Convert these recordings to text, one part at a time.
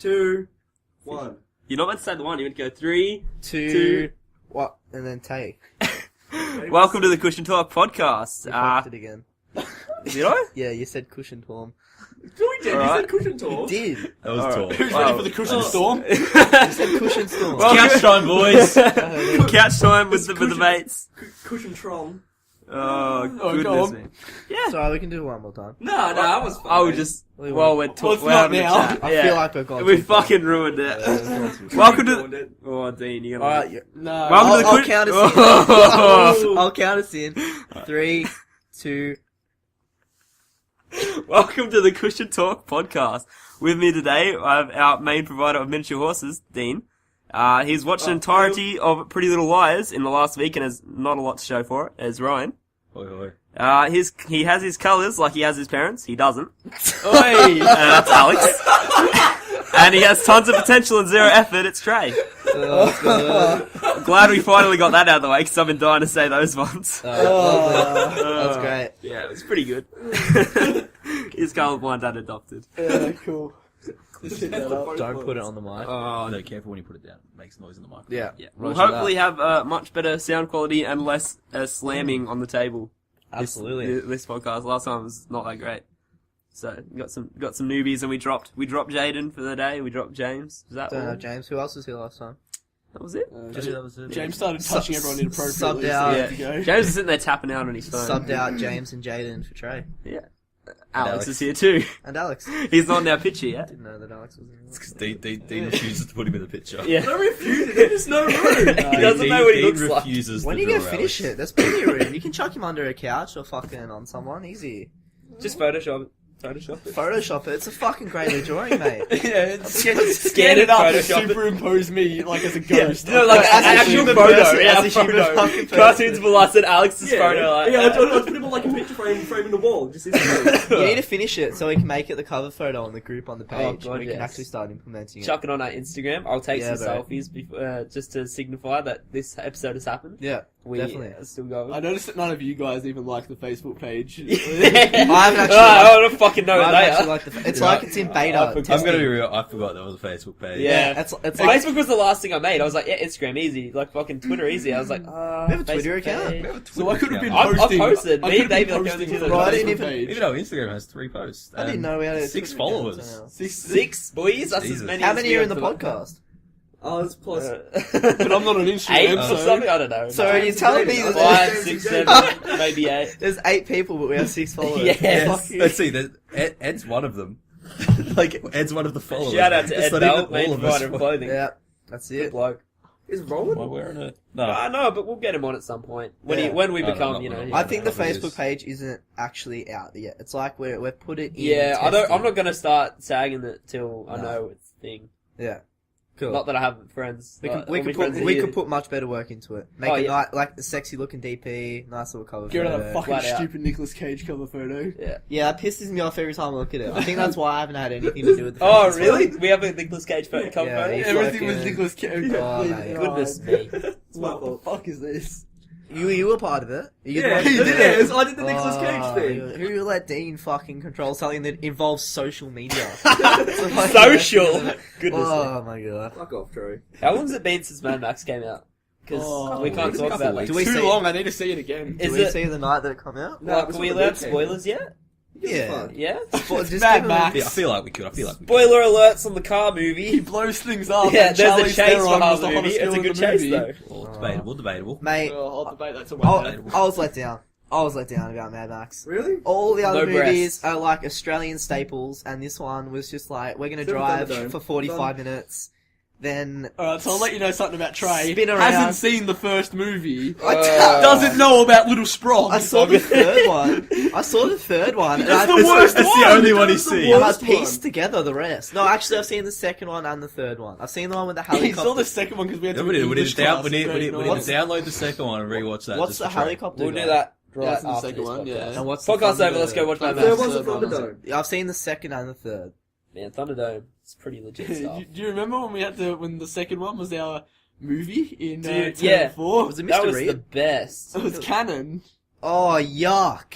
2, 1. You're not meant to say the one. You're meant to go 3, 2, what? And then take. Welcome to the CushionTalk podcast. You fucked it again. Did I? Yeah, you said cushion torm. No, we did. Alright. You said cushion talk. You did. That was tall. Who's Wow. ready for the cushion storm? You said cushion storm. Well, Couch time, boys. Couch time with the mates. Cushion tron. Oh, go goodness on. me. Yeah. Sorry, we can do it one more time. No, that was fun. I would just... Well, we're Well, it's we're not having a now. chat. I Yeah. feel like we've gone We too far. fucking ruined it. Welcome Welcome to... Oh, Dean, you're gonna... Alright, No. Welcome to the I'll Cush- count us Oh. in. I'll count us in. 3, 2... Welcome to the CushionTalk podcast. With me today, I have our main provider of miniature horses, Dean. He's watched the entirety of Pretty Little Liars in the last week and has not a lot to show for it, as Ryan. Oi, oi. He has his colours like he has his parents. He doesn't. Oi! That's Alex. And he has tons of potential and zero effort. It's Treh. Glad we finally got that out of the way because I've been dying to say those ones. That's great. Yeah, it was pretty good. He's colourblind and adopted. Yeah, cool. Don't Don't put it on the mic. Oh, no, careful when you put it down. It makes noise in the microphone. Yeah. Yeah, we'll Roger hopefully have much better sound quality and less slamming on the table. Absolutely. This podcast last time was not that great. So got some newbies and we dropped Jaiden for the day. We dropped James. Was that Don't all? know, James. Who else was here last time? That was it. That was it. James started touching everyone inappropriately. Subbed out. So there you go. James is sitting there tapping out on his phone. Subbed out James and Jaiden for Trey. Yeah. Alex Alex. is here too. And Alex. He's not in our picture yet. Didn't know that Alex was in It's because Dean refuses to put him in the picture. Yeah. No refusing. There's no room. He doesn't know what he looks like. refuses When are to you gonna draw finish Alex. it? There's plenty of room. You can chuck him under a couch or fucking on someone. Easy. Just Photoshop it. Photoshop it. It's a fucking great drawing, mate. Yeah, Scan it, up and Photoshop it. superimpose me like as a ghost. No, like As a an actual human photo. person, Yeah, as a human photo. fucking person. Cartoons will last at Alex's photo. Like, yeah, I'll put him on like a picture frame in the wall. Just his face. You need to finish it so we can make it the cover photo on the group on the page. Oh, God, and we can yes. actually start implementing it. chuck it on our Instagram. I'll take Yeah, some bro. selfies before, just to signify that this episode has happened. Yeah, We definitely. are still going. I noticed that none of you guys even like the Facebook page. I haven't actually. I don't fucking know what I they haven't actually are. liked it's like it's in beta. I'm gonna be real, I forgot there was a Facebook page. Yeah. It's like Facebook was the last thing I made. I was like, yeah, Instagram easy, like fucking Twitter easy. I was like, we have a Twitter account. So I could have been I've posting. posted. I Me, could have been David, like, posting only to two the Well, I Facebook didn't even- page. Even though Instagram has 3 posts. I didn't know we had a 6 Twitter account, followers. so- Six boys. That's as Jesus. many. How as many we are in have the for that. podcast? Oh, it's plus. But I'm not on Instagram, 8 or so- something. I don't know. So are you telling me James, that 5, 6, James. 7, maybe 8. there's 8 people, but we have 6 followers? Yes. Yes. Let's see, Ed's one of them. Like, Ed's one of the followers. Shout out to It's Ed not Bell, even main all of us. provider of clothing. Yeah, that's Good it. bloke. Is Am I Roland? wearing it? I No. know, but we'll get him on at some point when Yeah. when we I don't become, know, you know. not- yeah. I think the Probably is. Facebook page isn't actually out yet. It's like we've put it in. Yeah, testing. I'm not gonna start sagging it till I No. know it's a thing. Yeah, cool. Not that I have friends. we like, could, we all my could friends put are we here. could put much better work into it. Make Oh, it yeah. like a sexy looking DP, nice little cover Get rid of photo. that fucking Flat out. stupid Nicolas Cage cover photo. Yeah. Yeah, that pisses me off every time I look at it. I think that's why I haven't had anything to do with the Oh, Facebook. really? We have a Nicolas Cage cover Yeah, photo? he's Everything was fucking- Nicolas Cage. Oh, mate. Goodness me. What the fuck is this? You were part of it. You Yeah, he did it. I did the Nicolas Cage thing. Who let Dean fucking control something that involves social media? Social. Goodness Oh my god. Fuck off, Trey. me. How long has it been since Mad Max came out? Because Oh, we can't it's a talk couple about weeks. that. Do we Too see- long. I need to see it again. Did Is we it- see the night that it come out? No, Like, can we allow spoilers yet? Yeah. Yeah? Well, just Mad give him- Max. Yeah, I feel like we could. Spoiler alerts on the car He movie. blows things up. Yeah, and there's a Charlize chase for Theron half was the the movie. hottest It's girl a in good the chase, movie. though. Well, debatable. Mate, I'll debate that till I Monday. was let down. I was let down about Mad Max. Really? All the other No movies breasts. are like Australian staples, and this one was just like, we're gonna Seven drive Thunderdome. for 45 minutes, then Alright, so I'll let you know something about Trey. Spin around. Hasn't seen the first movie. Doesn't Doesn't know about Little Sprog. I saw the third one. I saw the third one. And That's I, the worst It's one. the only one he's That's the seen. and I worst pieced one. together the rest. No, actually, I've seen the second one and the third one. I've seen the one with the He helicopter. saw the second one because we had to We need to English class in grade we nine. need to download the second one and rewatch that. What's just the for Trey. helicopter? We'll do guy? that Yeah, right that's in the after second this one, podcast. yeah. And what's the Podcast over, Thunder- let's go watch Mad Third Max. one's the Third one. Thunderdome. Yeah, I've seen the second and the third. Man, Thunderdome. It's pretty legit stuff. Do you remember when the second one was our movie in Dude, Term yeah. 4? Was it Mr. That was Reed? the best. It was canon. Oh, yuck.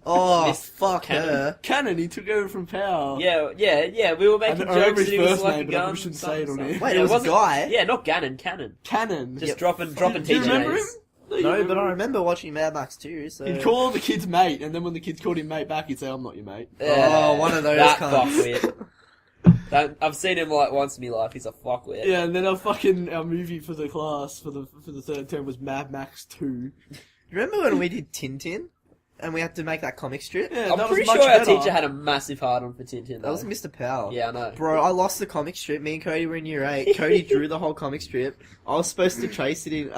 Oh, Miss fuck Cannon. her. Cannon, he took over from Power. Yeah. We were making I remember jokes his that he was first like name, a but I gun. shouldn't say it on here. Wait, it was a wasn't- guy? Yeah, not Gannon. Cannon. Cannon. Just Yep. dropping Do you teacher remember him? names. No, but I remember watching Mad Max 2, so... He'd call the kids mate, and then when the kids called him mate back, he'd say, I'm not your mate. Oh, one of those That cunts. fuckwit. I've seen him like once in my life. He's a fuckwit. Yeah, and then our movie for the class, for the third term was Mad Max 2. Remember when we did Tintin? And we had to make that comic strip? Yeah, I'm that pretty was much sure our better. teacher had a massive hard-on for Tintin. That was though. Mr. Powell. Yeah, I know. Bro, I lost the comic strip. Me and Cody were in year 8. Cody drew the whole comic strip. I was supposed to trace it in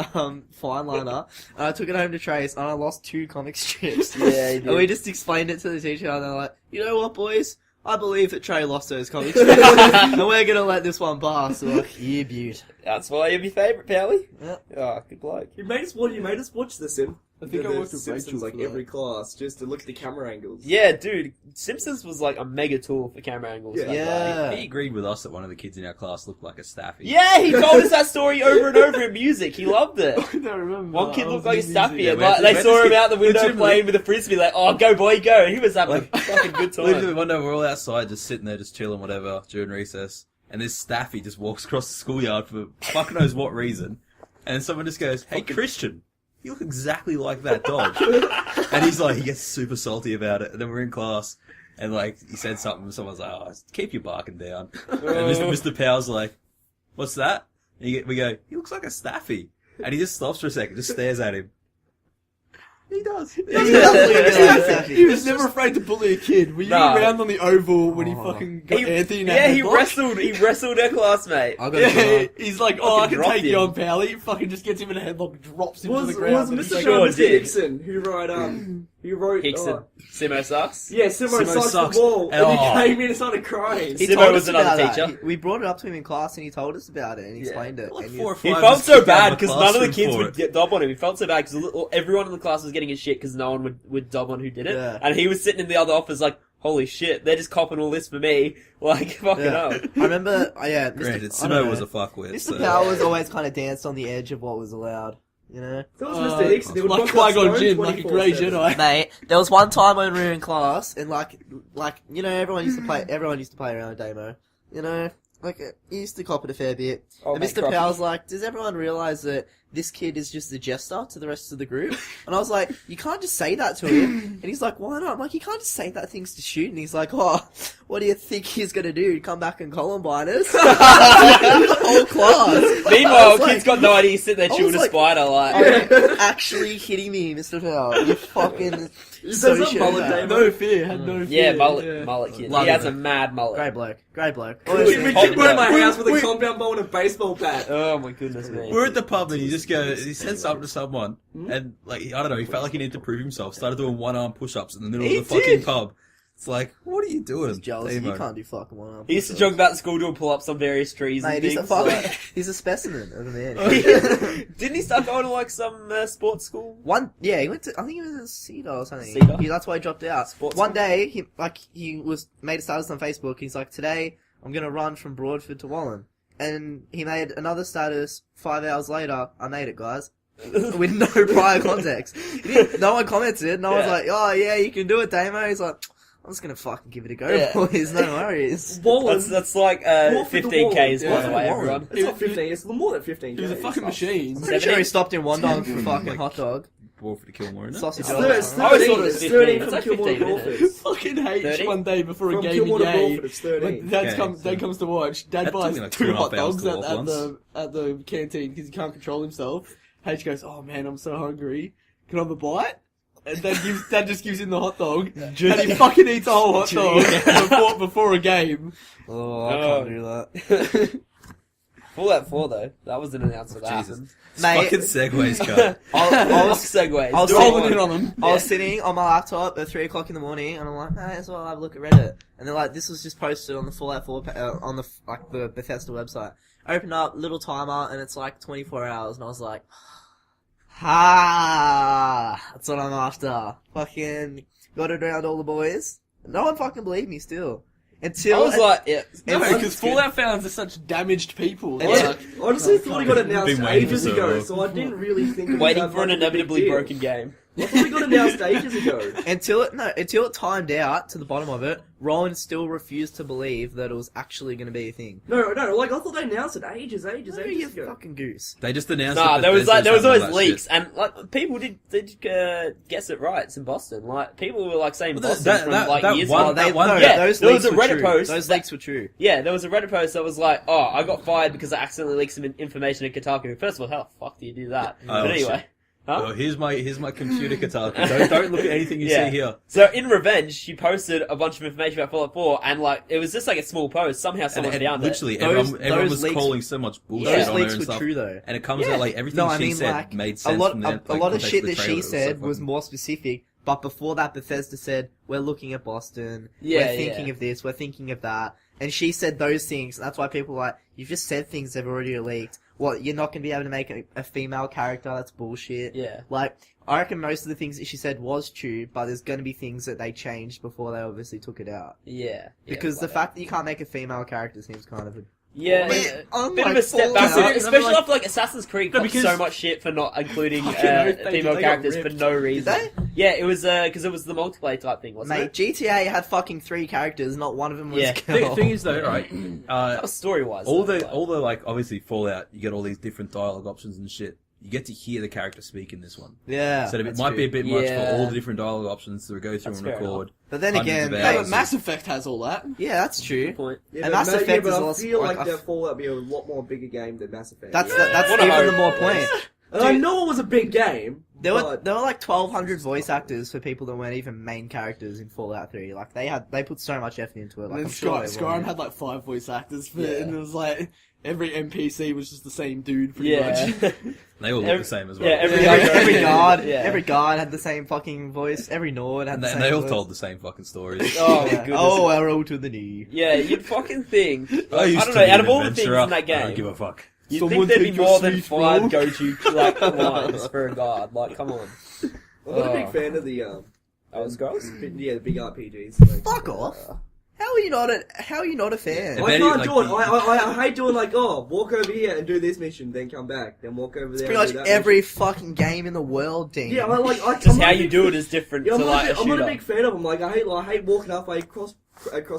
fine liner. And I took it home to trace, and I lost 2 comic strips. Yeah, you did. And we just explained it to the teacher, and they're like, you know what, boys? I believe that Trey lost those comic strips. And we're gonna let this one pass. We're like, yeah, beaut. That's why you're my favourite, Powie. Yeah. Oh, good bloke. You made us watch the Sim. I think I the worked with Simpsons Rachel like for that. every class just to look at the camera angles. Yeah, dude. Simpsons was like a mega tool for camera angles. Yeah. back then. Yeah. He agreed with us that one of the kids in our class looked like a staffy. Yeah, he told us that story over and over in music. He loved it. I don't remember. One kid I looked was like a in staffy, music. and Yeah, like, where- they saw him where- out the window legitimately- playing with a frisbee, like, oh, go boy, go. He was having Like- a fucking good time. Literally, one day we're all outside, just sitting there, just chilling, whatever, during recess, and this staffy just walks across the schoolyard for fuck knows what reason, and someone just goes, "Hey, Christian, you look exactly like that dog," and he's like, he gets super salty about it, and then we're in class, and like he said something, and someone's like, "Oh, keep your barking down," and Mr. Powell's like, "What's that?" And we go, "He looks like a staffy," and he just stops for a second, just stares at him. He does. He does look like a staffy. He was never afraid to bully a kid. Were you Nah. around on the oval when he Oh. fucking got Anthony in that yeah, he headlock? wrestled our classmate. I got Yeah, it. he's like, oh, I Fucking can dropped take you him. on, pal. He fucking just gets him in a headlock, drops him to Was the ground. was and Mr. he's like, Sure Mr. did. Hickson who wrote Hickson. Simo sucks. yeah, Simo Simo sucks sucks. the ball, and Oh. he came in and started crying. He Simo told was us another about that. teacher. We brought it up to him in class, and he told us about it, and he explained it. Like and 4 or He 5 felt just so kicked out bad of because none of the classroom kids for would it. get dob on him. He felt so bad because everyone in the class was getting his shit because no one would dob on who did it. Yeah. And he was sitting in the other office like, holy shit, they're just copping all this for me. Like, fucking Yeah. hell. I remember, yeah, Granted, I don't Simo know. was a fuckwit. Mr. So. Powers always kind of danced on the edge of what was allowed, you know? That was Mr. Hickson. He would like rock that Qui-Gon stone Jinn, like a grey 24/7. Jedi. Mate, there was one time when we were in class, and like, you know, everyone used to play around a demo, you know? Like, he used to cop it a fair bit. Oh, and mate, Mr. crop. Powell's like, does everyone realise that this kid is just a jester to the rest of the group? And I was like, you can't just say that to him. And he's like, why not? I'm like, you can't just say that things to shoot. And he's like, oh, what do you think he's going to do? Come back and Columbine us? The whole class. I Meanwhile, was like- kid's got no idea he's sitting there I chewing was a like- spider like... Are you actually kidding me, Mr. Powell? You fucking... Is so that shit, mullet man. day, No fear, had no fear. Yeah, mullet kid. Love He has it. a mad mullet. Great bloke. Great bloke. Cool. We Hot keep going to my dog. house with a compound ball and a baseball bat. Oh my goodness me. We're at the pub and he just goes, he said something to someone, and like, I don't know, he felt like he needed to prove himself, started doing one-arm push-ups in the middle He of the fucking did. pub. It's like, what are you doing? He's jealous. Demo? You can't do fucking one up. He used to jog about school doing pull-ups on various trees Mate, and he's a things. fucking... He's a specimen of a man. Didn't he start going to like some sports school? Yeah, he went to, I think he was in Cedar or something. Cedar? That's why he dropped out. Sports One day, he made a status on Facebook, he's like, today, I'm gonna run from Broadford to Wallen. And he made another status 5 hours later, I made it, guys. With no prior context. No one commented, no one's Yeah. like, oh yeah, you can do it, Damo. He's like, I'm just gonna fucking give it a go, Yeah. boys, no worries. That's like Walk for the 15 Ks by wall. the Yeah, way, Wallen. everyone. It's not 15, it's more than 15. He was a fucking machine. I'm pretty sure he 70? stopped in one dog for fucking hot dog. War for the Kilmore, isn't it? Sausage It's dog. third- I always thought it 13. was It's 15. 13 It's from like Kilmore 15, to isn't it? Crawford. Fucking hates 30? one day before a From game Kilmore in to Yay. Crawford, it's 13. Dad comes to watch. Dad That took buys me like 2 2.5 hot hours dogs to at walk once. the canteen because he can't control himself. H goes, oh man, I'm so hungry. Can I have a bite? And Dad just gives him the hot dog, and he fucking eats a whole hot dog before a game. Oh, I can't do that. Fallout 4 though, that was an announcement that Jesus. happened. Mate, Fucking segues, cut. I was Segues. I was Do it. Rolling in on him. I was sitting on my laptop at 3 o'clock in the morning, and I'm like, hey, so I'll have a look at Reddit. And they're like, this was just posted on the Fallout 4, on the Bethesda website. I opened up, little timer, and it's like 24 hours, and I was like, that's what I'm after. Fucking got it around all the boys. No one fucking believed me still. I Until... was like, yeah. No, It's- because Fallout fans are such damaged people. Yeah. Honestly, thought he got announced Been waiting ages for so ago, long. so I didn't really think it was Waiting that for an much of a big inevitably deal. broken game. I thought we got announced ages ago. Until it timed out to the bottom of it, Rowan still refused to believe that it was actually going to be a thing. No, like I thought they announced it ages No, you ago. fucking goose. They just announced Nah, it. there was always that leaks, shit. and like people did guess it right. It's in Boston. Like people were like saying Well, Boston that- from that- like that years one- ago. that one- Yeah, those there was leaks a were Reddit true. post. Those that- leaks were true. Yeah, there was a Reddit post that was like, "Oh, I got fired because I accidentally leaked some information at Kotaku." First of all, how the fuck do you do that? Oh, But anyway, huh? Oh, here's my computer Kotaku. Don't look at anything you Yeah. see here. So in revenge, she posted a bunch of information about Fallout 4, and like it was just like a small post. Somehow someone And found it. literally, Those everyone was leaks- calling so much bullshit Those on leaks her and were stuff. true though. And it comes Yeah. out like everything No, I she mean said like made a sense lot from their, a lot of context shit the that trailer. she It so said was fucking- more specific. But before that, Bethesda said, "We're looking at Boston. Yeah, we're thinking yeah. of this. We're thinking of that." And she said those things. And that's why people are like, "You've just said things that have already leaked. What? You're not going to be able to make a female character? That's bullshit." Yeah. Like, I reckon most of the things that she said was true, but there's going to be things that they changed before they obviously took it out. Yeah. Because the fact that you can't make a female character seems kind of a... Yeah, Man, a I'm bit of like a step Fallout. back, especially like- after like Assassin's Creed No, got because- so much shit for not including Fucking oath, they female got characters for ripped. no reason. they? Yeah, it was because it was the multiplayer type thing, wasn't Mate, it? GTA had fucking 3 characters, not one of them was Yeah. a girl. Thing is though, right? That was story wise. all the like obviously Fallout, you get all these different dialogue options and shit. You get to hear the character speak in this one. Yeah. So it that's might true. be a bit much Yeah. for all the different dialogue options to go through That's and fair record. But then hundreds again, of yeah, Yeah, hours. but Mass Effect has all that. Yeah, that's true. Good point. Yeah, And but Mass Ma- Effect but is I also- feel like, like that Fallout be a lot more bigger game than Mass Effect. That's Yeah. that's What a even hope. the more point. And I know it was a big game. There were but like 1,200 voice actors for people that weren't even main characters in Fallout 3. Like they put so much effort into it. Like And I'm then sure they Skyrim will. had like 5 voice actors for Yeah. it, and it was like every NPC was just the same dude, pretty Yeah. much. They all look Every- the same as well. yeah, Every, Every- every guard, Yeah. every guard had the same fucking voice. Every Nord had and the they, same and they all voice. told the same fucking stories. Oh my Yeah. goodness. Oh, arrow to the knee. Yeah, you'd fucking think. I used don't to know. be Out an of all the things adventurer. in that I don't game, give a fuck. you'd Someone think there'd be take your more than seat, 5 bro. go-to like lines for a guard. Like, come on. I'm not a Oh. big fan of the Those girls. yeah, the big RPGs. Like, Fuck off. How are you not a fan? If I any, can't like, do it. the- I hate doing like, walk over here and do this mission, then come back, then walk over there. Pretty and much do that every mission. fucking game in the world, Dean. Yeah, I'm Just not how a you big- do it is different Yeah, to like a I'm not shooter. a big fan of them. Like, I hate walking halfway across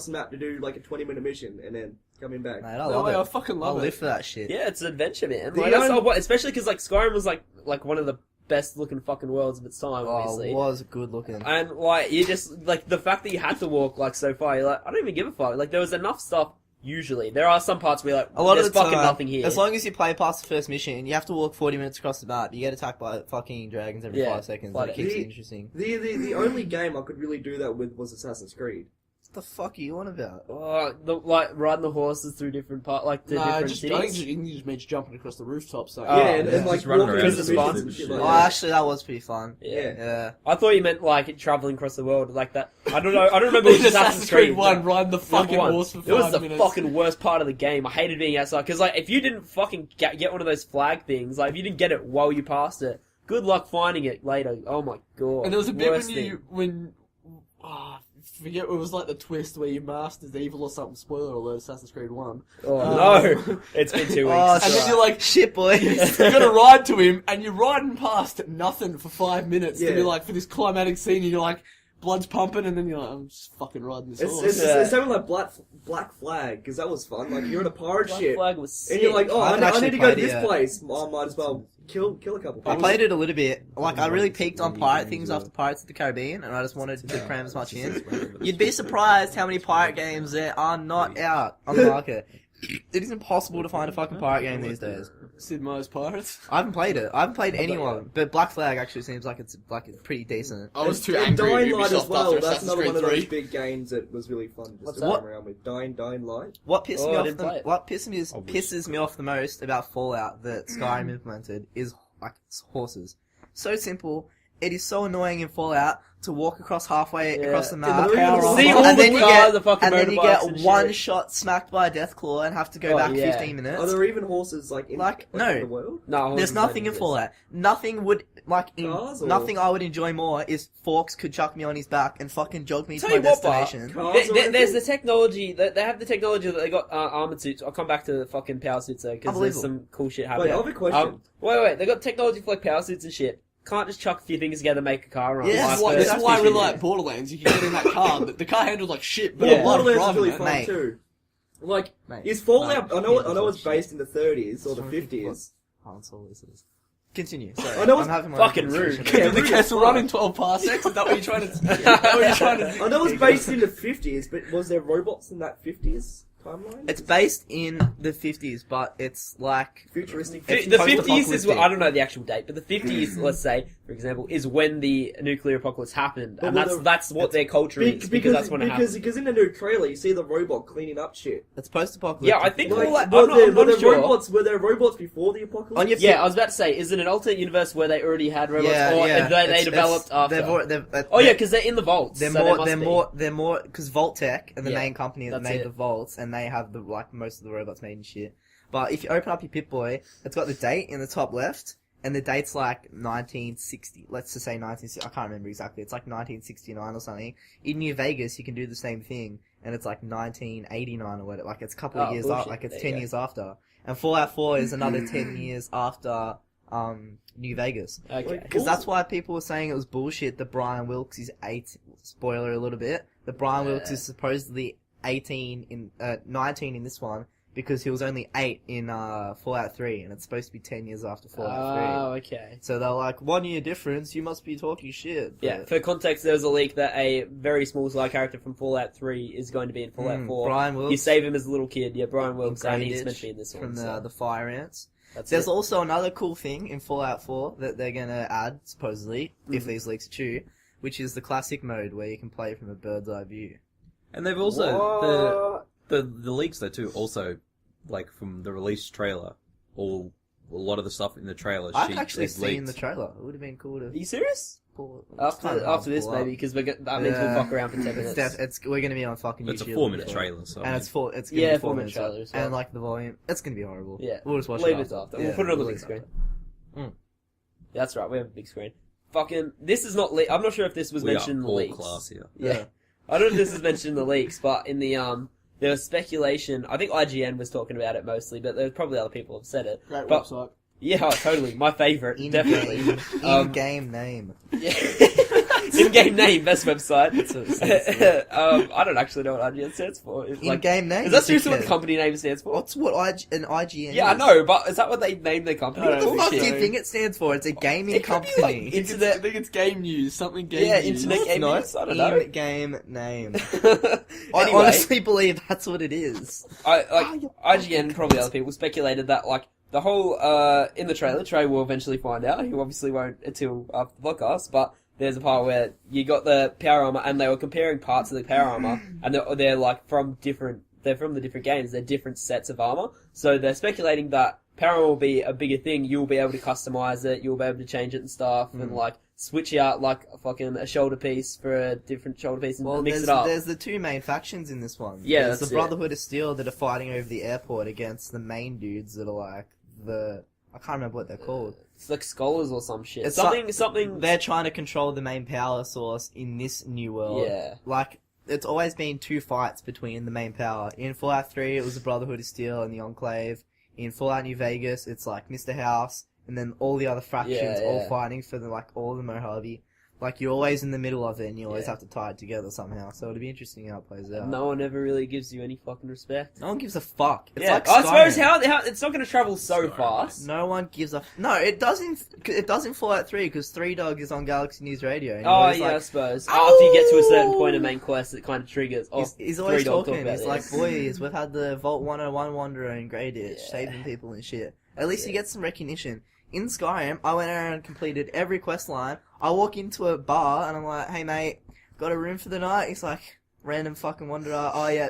the map to do like a 20-minute mission and then coming back. Mate, I No love way, it. I fucking I'll love live it. for that shit. Yeah, it's an adventure, man. The Like, that's only- not, especially because like Skyrim was like one of the best looking fucking worlds of its time, Oh, obviously. it was good looking. And like you just like the fact that you had to walk like so far, you're like, I don't even give a fuck. Like there was enough stuff. Usually, there are some parts where you're like, A lot there's of the fucking time, nothing here. as long as you play past the first mission, you have to walk 40 minutes across the map. You get attacked by fucking dragons every Yeah, 5 seconds. but And it keeps the- it interesting. The only game I could really do that with was Assassin's Creed. What the fuck are you on about? Like riding the horses through different parts, like the Nah, different just, I think cities. you just means jumping across the rooftops. So. Oh, yeah, and yeah. like Just running walking around through the the missions spots and shit and like Oh, that. actually, that was pretty fun. Yeah. Yeah. I thought you meant like traveling across the world like that. I don't know. I don't remember which Assassin's Creed 1, ride the Number fucking one. horse for 5 It was the minutes. fucking worst part of the game. I hated being outside because, like, if you didn't fucking get one of those flag things, like, if you didn't get it while you passed it, good luck finding it later. Oh my god! And there was a bit Worst when I forget it was like the twist where you mastered evil or something. Spoiler alert: Assassin's Creed 1. Oh Oh. no! It's been 2 weeks. Oh, And then you're like, Shit, boys. you're gonna ride to him, and you're riding past nothing for 5 minutes. Yeah. To be like for this climatic scene, and you're like, blood's pumping, and then you're like, I'm just fucking riding this horse. It's something like Black Flag, because that was fun. Like, you're in a pirate Black ship, Flag was sick. and you're like, I haven't I actually need to go to played it this yet. place. I might as well kill a couple I people. played it a little bit. Like, I really peaked on pirate things after Pirates of the Caribbean, and I just wanted to cram as much in. You'd be surprised how many pirate games there are not out on the market. It is impossible to find a fucking pirate game these days. Sid Meier's Pirates. I haven't played it. I haven't played any one, but Black Flag actually seems like it's pretty decent. I was too And angry at Dying Light Ubisoft as well. after That's Assassin's another Creed one of 3. those big games that was really fun just What's to that? run around with. Dying Light. What pisses Oh, me I off didn't play it. what pisses me off the most about Fallout that Skyrim implemented is like horses. So simple. It is so annoying in Fallout to walk across halfway Yeah. across the In map, the power See on. all and the then you cars, get the fucking and then you motorbikes get and one shit. shot smacked by a deathclaw and have to go Oh, back yeah. 15 minutes. Are there even horses like in, Like, in no. the world? No, There's nothing in Fallout. Nothing would Cars or- nothing I would enjoy more is Forks could chuck me on his back and fucking jog me Tell to my you what, Bart. destination. Cars or There's anything? the technology that they have the technology that they got armored suits. I'll come back to the fucking power suits though because there's Unbelievable. some cool shit Wait, happening. I have a question. Wait, they got technology for like power suits and shit. can't just chuck a few things together and make a car run. Yeah, Like, This is why I really Yeah. like Borderlands. You can get in that car, but the car handles like shit. But Yeah. I love Borderlands is driving really that. fun Mate. too. Like, Mate. is Fallout? No, I know it's shit. based in the 30s or the Sorry, 50s. Han Solo is. Continue. Sorry, I know it's I'm having my fucking own rude. conversation. Yeah, Did the really castle fun. run in 12 parsecs? Is that what you're trying to? Is that what you're trying to? I know it's based in the 50s, but was there robots in that 50s timeline? It's based in the 50s, but it's like futuristic. It's The 50s is, post-apocalyptic. I don't know the actual date, but the 50s, let's say, for example, is when the nuclear apocalypse happened, But and with that's what their culture is, because that's when it happened. Because in the new trailer, you see the robot cleaning up shit. it's post-apocalyptic. Yeah, I think Like, all that, were I'm there, not sure. were there robots before the apocalypse? On your Yeah, I was about to say, is it an alternate universe where they already had robots, or they It's- developed after? Oh Yeah, because they're in the vaults. They're so more, there must be. they're more, because Vault-Tec and the Yeah, main company that that's made it. the vaults, and they have most of the robots made and shit. But if you open up your Pip-Boy, it's got the date in the top left, and the date's like 1960. Let's just say 1960. I can't remember exactly. It's like 1969 or something. In New Vegas, you can do the same thing, and it's like 1989 or whatever. Like it's a couple of Oh, years bullshit. after. Like it's There 10 you go. years after. And Fallout 4 is another 10 years after New Vegas. Okay. Because that's why people were saying it was bullshit that Brian Wilkes is 8. Spoiler a little bit. That Brian Wilkes is supposedly 19 in this one because he was only 8 in Fallout 3, and it's supposed to be 10 years after Fallout 3. Oh, okay. So they're like, 1 year difference, you must be talking shit. Yeah, But, for context, there was a leak that a very small side character from Fallout 3 is going to be in Fallout 4. Brian Wilkes. You save him as a little kid, yeah, Brian Wilkes, and Grey he's Ditch meant to be in this one. from so the Fire Ants. that's There's it. also another cool thing in Fallout 4 that they're going to add, supposedly, if Mm-hmm. these leaks are true, which is the classic mode where you can play from a bird's eye view. And they've also the leaks though too. Also, like from the release trailer, a lot of the stuff in the trailer. I've actually is seen leaked. the trailer. It would have been cool to Are you serious? pull it. It's kinda hard After to this, pull up. maybe, because that means we'll Yeah. fuck around for 10 minutes. We're going to be on fucking It's a YouTube. 4-minute before. trailer, so I And mean, it's gonna Yeah, be 4 4-minute minutes. trailer as well. And like the volume, it's gonna be horrible. Yeah. We'll just watch Leave it it after. Yeah, We'll put it on the we'll big leave it screen. after. Yeah, that's right, we have a big screen. Fucking, this is not I'm not sure if this was we mentioned in are the all leaks. class here. Yeah. I don't know if this is mentioned in the leaks, but in the, there was speculation, I think IGN was talking about it mostly, but there's probably other people have said it. Great But- website. Yeah, oh, totally. My favourite, definitely. In-game name. Yeah. In-game name, best website. That's what it stands I don't actually know what IGN stands for. It's like, In-game name. is that seriously what dickhead. the company name stands for? What's what an IGN Yeah, I is? know, but is that what they named their company? I What don't the know. fuck do you So- think it stands for? It's a gaming It could be like company. Internet- I think it's game news. Something game Yeah, news. internet No, it's game not. news, I don't know. In-game name. Anyway, I honestly believe that's what it is. IGN and probably other people speculated that, like, the whole, in the trailer, Treh will eventually find out. He obviously won't until after the podcast, but there's a part where you got the power armor, and they were comparing parts of the power armor, and they're like, from the different games, they're different sets of armor. So they're speculating that power armor will be a bigger thing. You'll be able to customize it, you'll be able to change it and stuff, and like, switch out, like, a shoulder piece for a different shoulder piece and mix it up. There's the two main factions in this one. Yeah, there's that's the it. Brotherhood of Steel that are fighting over the airport against the main dudes that are like I can't remember what they're called. It's like scholars or some shit. It's Something. They're trying to control the main power source in this new world. Yeah. Like, it's always been two fights between the main power. In Fallout 3, it was the Brotherhood of Steel and the Enclave. In Fallout New Vegas, it's like Mr. House, and then all the other factions all Yeah. fighting for all of the Mojave. Like, you're always in the middle of it, and you always Yeah. have to tie it together somehow. So it'll be interesting how it plays out. No one ever really gives you any fucking respect. No one gives a fuck. It's Yeah, like I suppose Skyrim. how it's not going to travel so fast. No one gives a... No, it doesn't... It doesn't Fallout 3, because 3 Dog is on Galaxy News Radio. And Oh he's yeah, I like, suppose. After you get to a certain point in main quest, it kind of triggers. Oh, he's always 3 Dog talking. about He's like, this. boys, we've had the Vault 101 Wanderer in Grey Ditch, Yeah. saving people and shit. At least you Yeah. get some recognition. In Skyrim, I went around and completed every quest line. I walk into a bar and I'm like, hey mate, got a room for the night? He's like, random fucking wanderer, oh yeah,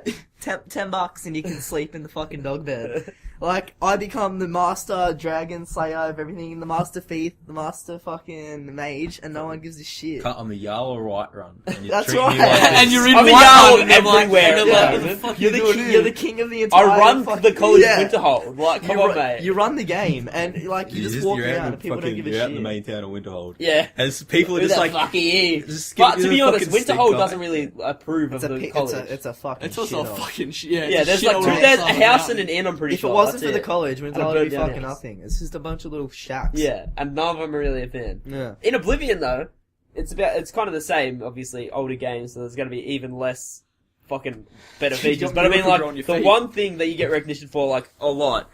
$10 and you can sleep in the fucking dog bed. Like, I become the master dragon slayer of everything, the master thief, the master fucking mage, and no one gives a shit. Cut on the Yarl right run. And you're That's treating me right. like this. And you're in I'm a White Jarl Hunt, and they're like- everywhere. and they're like, Yeah. what the fuck You're you the doing king. here? You're the king of the entire. I run fucking- the college yeah. Winterhold. Like, come on, mate. You run the game, and like you just walk you're around, out and people don't give a you're out in shit. the main town of Winterhold. Yeah. And people are Who just the like, fuck are you? just give But me to the be honest, fucking stink Winterhold eye. doesn't really approve It's of a, the pi- college. it's a fucking It's also a shithole. fucking shit. Yeah, Yeah, there's like there's a house and an inn. I'm pretty If sure. it wasn't that's for the college, we'd And a probably be burnt down fucking house. nothing. It's just a bunch of little shacks. Yeah, and none of them are really a fan. Yeah. In Oblivion though, it's kind of the same. Obviously, older games, so there's going to be even less fucking better features. got But I mean, Miracle on like your the feet. one thing that you get recognition for, like a lot,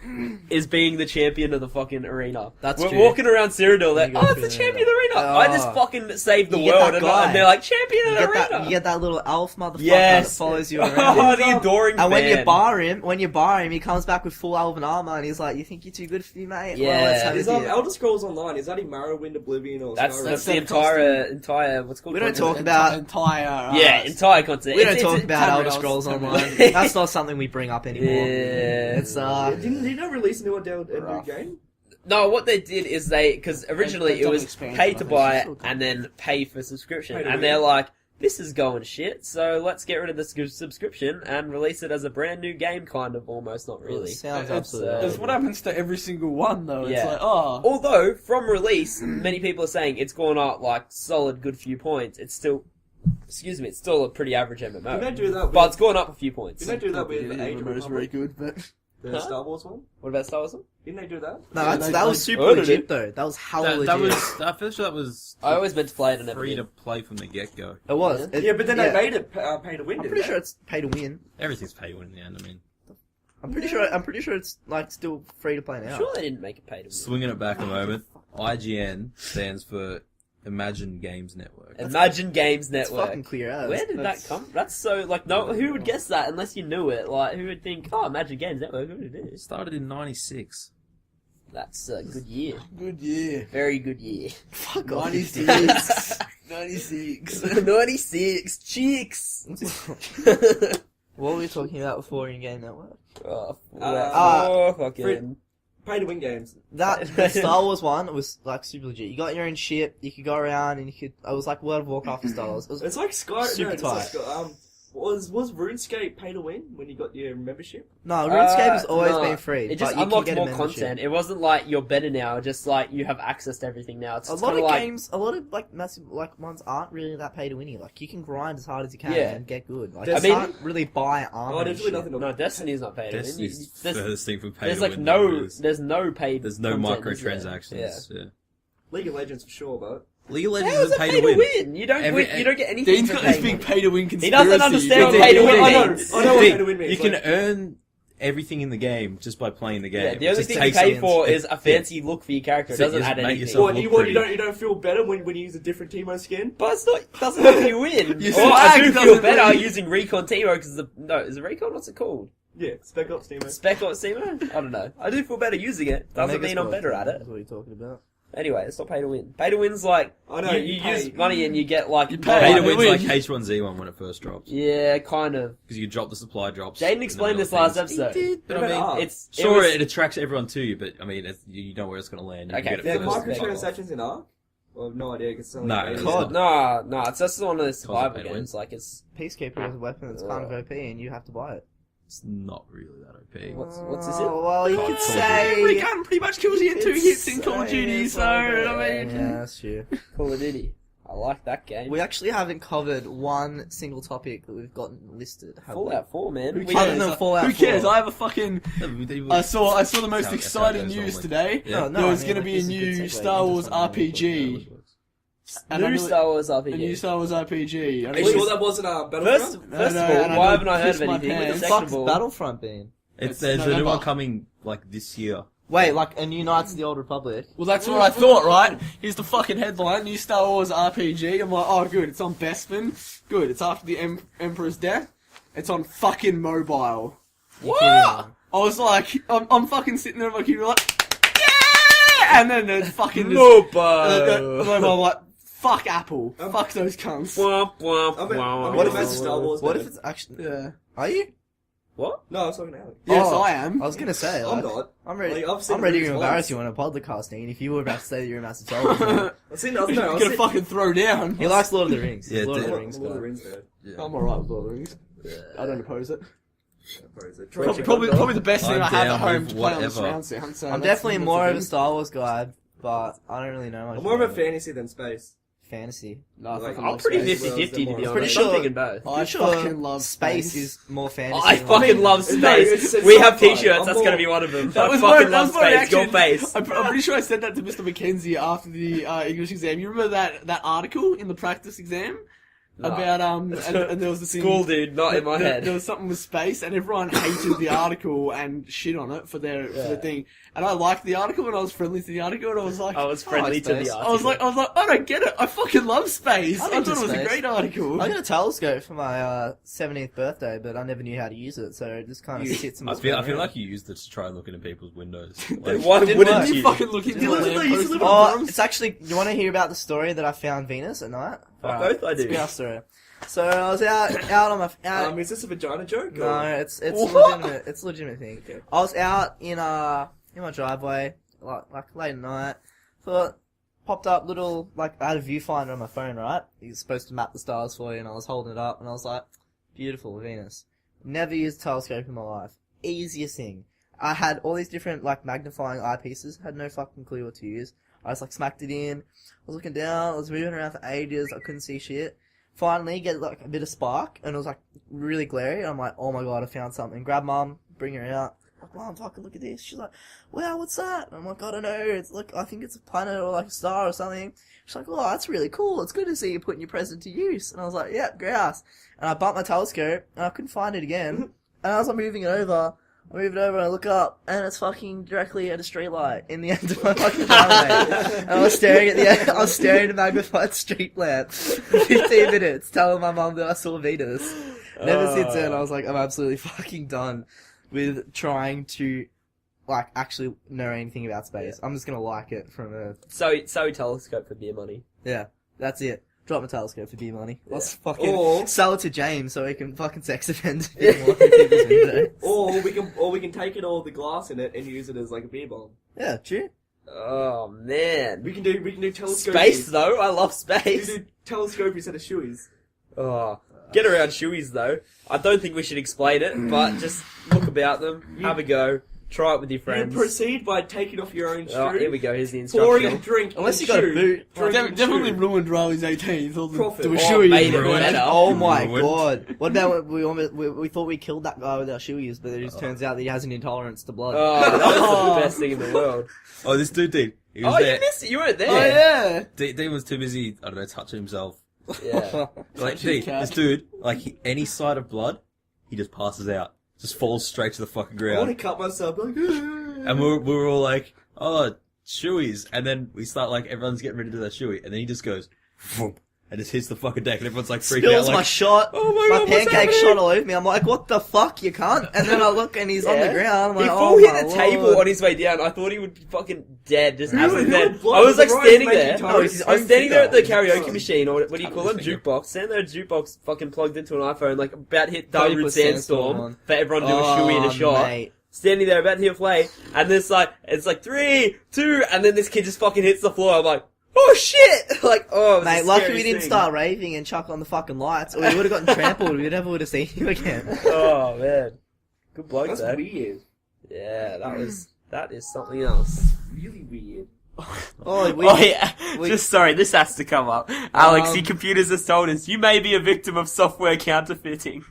is being the champion of the fucking arena. That's We're true. walking around Cyrodiil, like, You go oh, it's through the the champion of the arena. Oh. I just fucking saved the You get world, that and, guy. they're like champion of You the get arena. that. You get that little elf motherfucker Yes. that follows you Oh, around. the adoring And when you fan. bar him, he comes back with full elven armor, and he's like, "You think you're too good for me, mate? Yeah. Well, let's have Is a deal." Elder Scrolls Online, is that in Morrowind, Oblivion, or That's Skyrim? the Instead of entire what's it called? We don't content? talk about- entire. Yeah, entire content. We don't It's- talk it's- about Elder Tamriel's- Scrolls Tamriel. Online. That's not something we bring up anymore. Yeah. It's Didn't they not release a new Rough. game? No, what they did is because originally They've it done was an expansion, pay I to think. buy It's still and then pay for subscription, Pay to and win. they're like, this is going shit, so let's get rid of the subscription and release it as a brand new game, kind of, almost, not really. Sounds It's, absolutely. it's what happens to every single one, though. It's Yeah. like, oh. Although, from release, many people are saying it's gone up, like, solid good few points. It's still, it's still a pretty average Did they MMO. do that with, But it's gone up a few points. did they do that with Yeah, Age of Remote's very Republic? good, but The Huh? Star Wars one? What about Star Wars? Didn't they do that? No, Yeah, that was they super ordered legit it. though. That was hella legit. That was. I'm pretty sure that was. I always meant to play it and never free to did. play from the get go. It was. Yeah. Yeah, but then they made it pay to win. I'm didn't pretty they? sure it's pay to win. Everything's pay to win in the end. I mean, I'm pretty sure it's like still free to play now. I'm sure they didn't make it pay to win. swinging it back a moment. IGN stands for Imagine Games Network. Imagine Games It's Network. fucking clear as. Where did that come? That's so like no. Who would guess that unless you knew it? Like who would think? Oh, Imagine Games Network. Who would it It is? started in '96. That's a good year. good year. Very good year. Fuck off. 96. 96. 96 chicks. What were we talking about before in Game Network? Fucking. Pay to win games. That the Star Wars one was like super legit. You got your own ship. You could go around and you could. It was like World of Warcraft for Star Wars. It was It's like Skyrim. Super no, it's like tight. was RuneScape pay to win when you got your membership? no RuneScape has always no, been free. It just but you can unlocked get a more membership. content. It wasn't like you're better now. Just like you have access to everything now. It's A just lot of kinda like, games, a lot of like massive like ones aren't really that pay to winny. Like you can grind as hard as you can Yeah. and get good. Like I you mean- can't really buy armor. Oh, and there's really shit. nothing to No, Destiny's not paid. Destiny's There's, furthest thing from pay there's to like win. no, than it is. there's no paid. There's no content, is there? microtransactions. Yeah. League of Legends for sure, but League of Yeah. Legends How is is it pay to win. You don't. Every- you don't get anything. Dean's for got this paying big money. pay to win conspiracy. doesn't understand but pay to win I know, means. I know what Dude, pay to win means. you can like, earn everything in the game just by playing the game. Yeah, the It only just thing you takes pay seconds. for is a fancy look for your character. It So you doesn't just add make anything. yourself what, look you pretty. don't feel better when you use a different Teemo skin? But it's not, doesn't help you win. Your Or I swag do feel doesn't better really- using Recon Teemo because is it Recon? What's it called? Yeah, Spec Ops Teemo. Spec Ops Teemo? I don't know. I do feel better using it. Doesn't mean I'm better at it. That's what you're talking about. Anyway, it's not pay to win. Pay to win's like I know, you you pay. use money and you get like You Pay pay to to win's win. like H1Z1 when it first dropped. Yeah, kind of. Because you drop the supply drops. Jaiden explained and this other last things. episode. But I What mean, about art? It's sure, was- it attracts everyone to you, but I mean, you know where it's going to land. You Okay, can get There it are first and fuck off. microtransactions in Ark? Well, I have no idea. Cause No, it's COD. No, it's just one of the survival pay to win. games. Like it's Peacekeeper is a weapon that's kind of OP and you have to buy it. It's not really that OP. what's this? Oh, well, you COD, could Call of say. Every gun pretty much kills you in 2 It's hits in Call of Duty, it's so, like I mean... Yeah, that's true. Call of Duty. I like that game. We actually haven't covered one single topic that we've gotten listed. Have we? Fallout 4, man. Who We- cares? Other than Fallout Who cares? 4. I have a fucking... I saw the most That's how exciting it goes news normally. today. Yeah. No, There was I going mean, to like, be a this is a good new segue Star into Wars something we RPG. And I New know- Star Wars A RPG. new Star Wars RPG. Are you sure that wasn't Battlefront? First of No, all, and I why know haven't I heard piss of my anything? pants. Second Fuck's of all, Battlefront been? There's a new November. one coming like this year. Wait, like a new Knights of the Old Republic? Well, that's what I thought, right? Here's the fucking headline, new Star Wars RPG. I'm like, oh, good, it's on Bespin. Good, it's after the Emperor's death. It's on fucking mobile. what? I was like, I'm fucking sitting there on my computer like, yeah! And then there's fucking this... Mobile. I'm like, fuck Apple. Fuck those cunts. Womp, womp, I mean, womp. what if it's Star Wars? What man? if it's actually... Yeah. Are you? What? No, I was talking to Alex. Yes, Oh, I am. I was gonna say, I'm like, not. I'm ready. Like, I've seen I'm ready the to movies embarrass once. you on a podcasting if you were about to say that you're a massive Star Wars fan. I've seen. No, I You're was gonna seen- fucking throw down. He likes Lord of the Rings. He's Yeah, a Lord of the dude. Rings Lord of the guy. Rings, man. I'm alright with Lord of the Rings. I don't oppose it. Probably, Probably the best thing I'm I have down at home with to play on the whatever. surround sound. So I'm that's- definitely that's more the of a thing. Star Wars guy, but I don't really know much. I'm more of a about it. fantasy than space. fantasy. No, I Like, fucking I'm love pretty space. 50-50 to be Pretty honest. sure- I'm thinking both. I Pretty sure fucking love space is more fantasy. I than fucking like- love No, space. it's We have sci-fi. t-shirts, I'm that's more- gonna be one of them. That I was fucking my, love that was my space, your reaction. face. I'm pretty sure I said that to Mr. McKenzie after the English exam. You remember that article in the practice exam? No. About, and there was the thing. School dude, not in my head. There was something with space, and everyone hated the article and shit on it for their thing. And I liked the article, and I was friendly to the article, and I was like, I was friendly like to the space. article. I was like, I don't get it. I fucking love space. I'm I into thought it was a space. great article. I got a telescope for my 17th birthday, but I never knew how to use it, so it just kind of sits in the I feel spare room. like you used it to try and look into people's windows. Like, Why Didn't wouldn't work. you? You fucking look into You the listen lamp to- you post listen at to- the Oh, bottom. it's actually. You want to hear about the story that I found Venus at night? Both I do. It's a good story. So I was out on my. Is this a vagina joke? No, Or? it's What? legitimate. It's a legitimate thing. Okay. I was out in my driveway like late at night. Thought popped up little like I had a viewfinder on my phone, right? It's supposed to map the stars for you, and I was holding it up, and I was like, beautiful Venus. Never used a telescope in my life. Easiest thing. I had all these different like magnifying eyepieces. Had no fucking clue what to use. I just like smacked it in. I was looking down. I was moving around for ages. I couldn't see shit. Finally, get like a bit of spark, and it was like really glary. And I'm like, oh my god, I found something. Grab mum, bring her out. I'm like, Mom, fucking look at this. She's like, wow, what's that? And I'm like, I don't know. It's like I think it's a planet or like a star or something. She's like, oh, that's really cool. It's good to see you putting your present to use. And I was like, yeah, grouse. And I bumped my telescope, and I couldn't find it again. And as I'm moving it over, and I look up, and it's fucking directly at a street light in the end of my fucking driveway. And I was staring at a magnified street lamp for 15 minutes, telling my mum that I saw Venus. Never since then, I was like, I'm absolutely fucking done with trying to, like, actually know anything about space. I'm just gonna like it from a... So telescope for beer money. Yeah, that's it. Drop my telescope for beer money. Let's fucking Or- sell it to James so he can fucking sex offend people through people's windows. Or we can take it all the glass in it and use it as like a beer bomb. Yeah, true. Oh man. We can do telescope. Space though, I love We space. can do telescope instead of shoeies. Oh, get around shoeies though. I don't think we should explain it, but just look about them, have a go, try it with your You friends. proceed by taking off your own shoe, Oh, here we go. Here's the pouring a instruction. drink, Unless in you got a shoe, boot. drinking Definitely shoe. ruined Riley's 18th. All the, Profit. there was Oh, shoey made in it the ruined. bed. Oh my Ruined. god. What about we thought we killed that guy with our shoeies, but it just turns out that he has an intolerance to blood. Oh, that was the best thing in the world. oh, this dude did. He was Oh, there. you missed it. You weren't Oh there. yeah. Dean was too busy, I don't know, touching himself. Yeah. Like, his Dean, cat. this dude, like, any sight of blood, he just passes out. Just falls straight to the fucking I want to ground. cut myself. Like, And we were all like, oh, shoeies. And then we start, like, everyone's getting ready to do their shoey. And then he just goes, vroom, and just hits the fucking deck. And everyone's, like, freaking Spills out, my like, shot. oh my God, what's pancake happening? shot all over me. I'm like, what the fuck, you cunt? And then I look and he's on the Yeah. ground. I'm like, He oh full my hit the Lord. table on his way down. I thought he would be fucking dead, just Really? absolutely dead. Your blood I was like was standing making there. toast? No, he's his I was own standing there at the finger. karaoke Oh. machine, or what do you call them? His finger. Jukebox. Standing there at a jukebox, fucking plugged into an iPhone, like about to hit 30% Dollywood Sandstorm on. for everyone to do a shoey and a shot. Mate. Standing there about to hit play, and it's like 3, 2, and then this kid just fucking hits the floor. I'm like, oh shit! Like, oh, it was Mate, the lucky we scariest didn't thing. start raving and chuck on the fucking lights, or we would have gotten trampled. We never would have seen you again. Oh man, good bloke that's though. weird. Yeah, that is something else. Really weird. Oh, we, Oh yeah, we- just sorry, this has to come up. Alex, your computers has told us you may be a victim of software counterfeiting.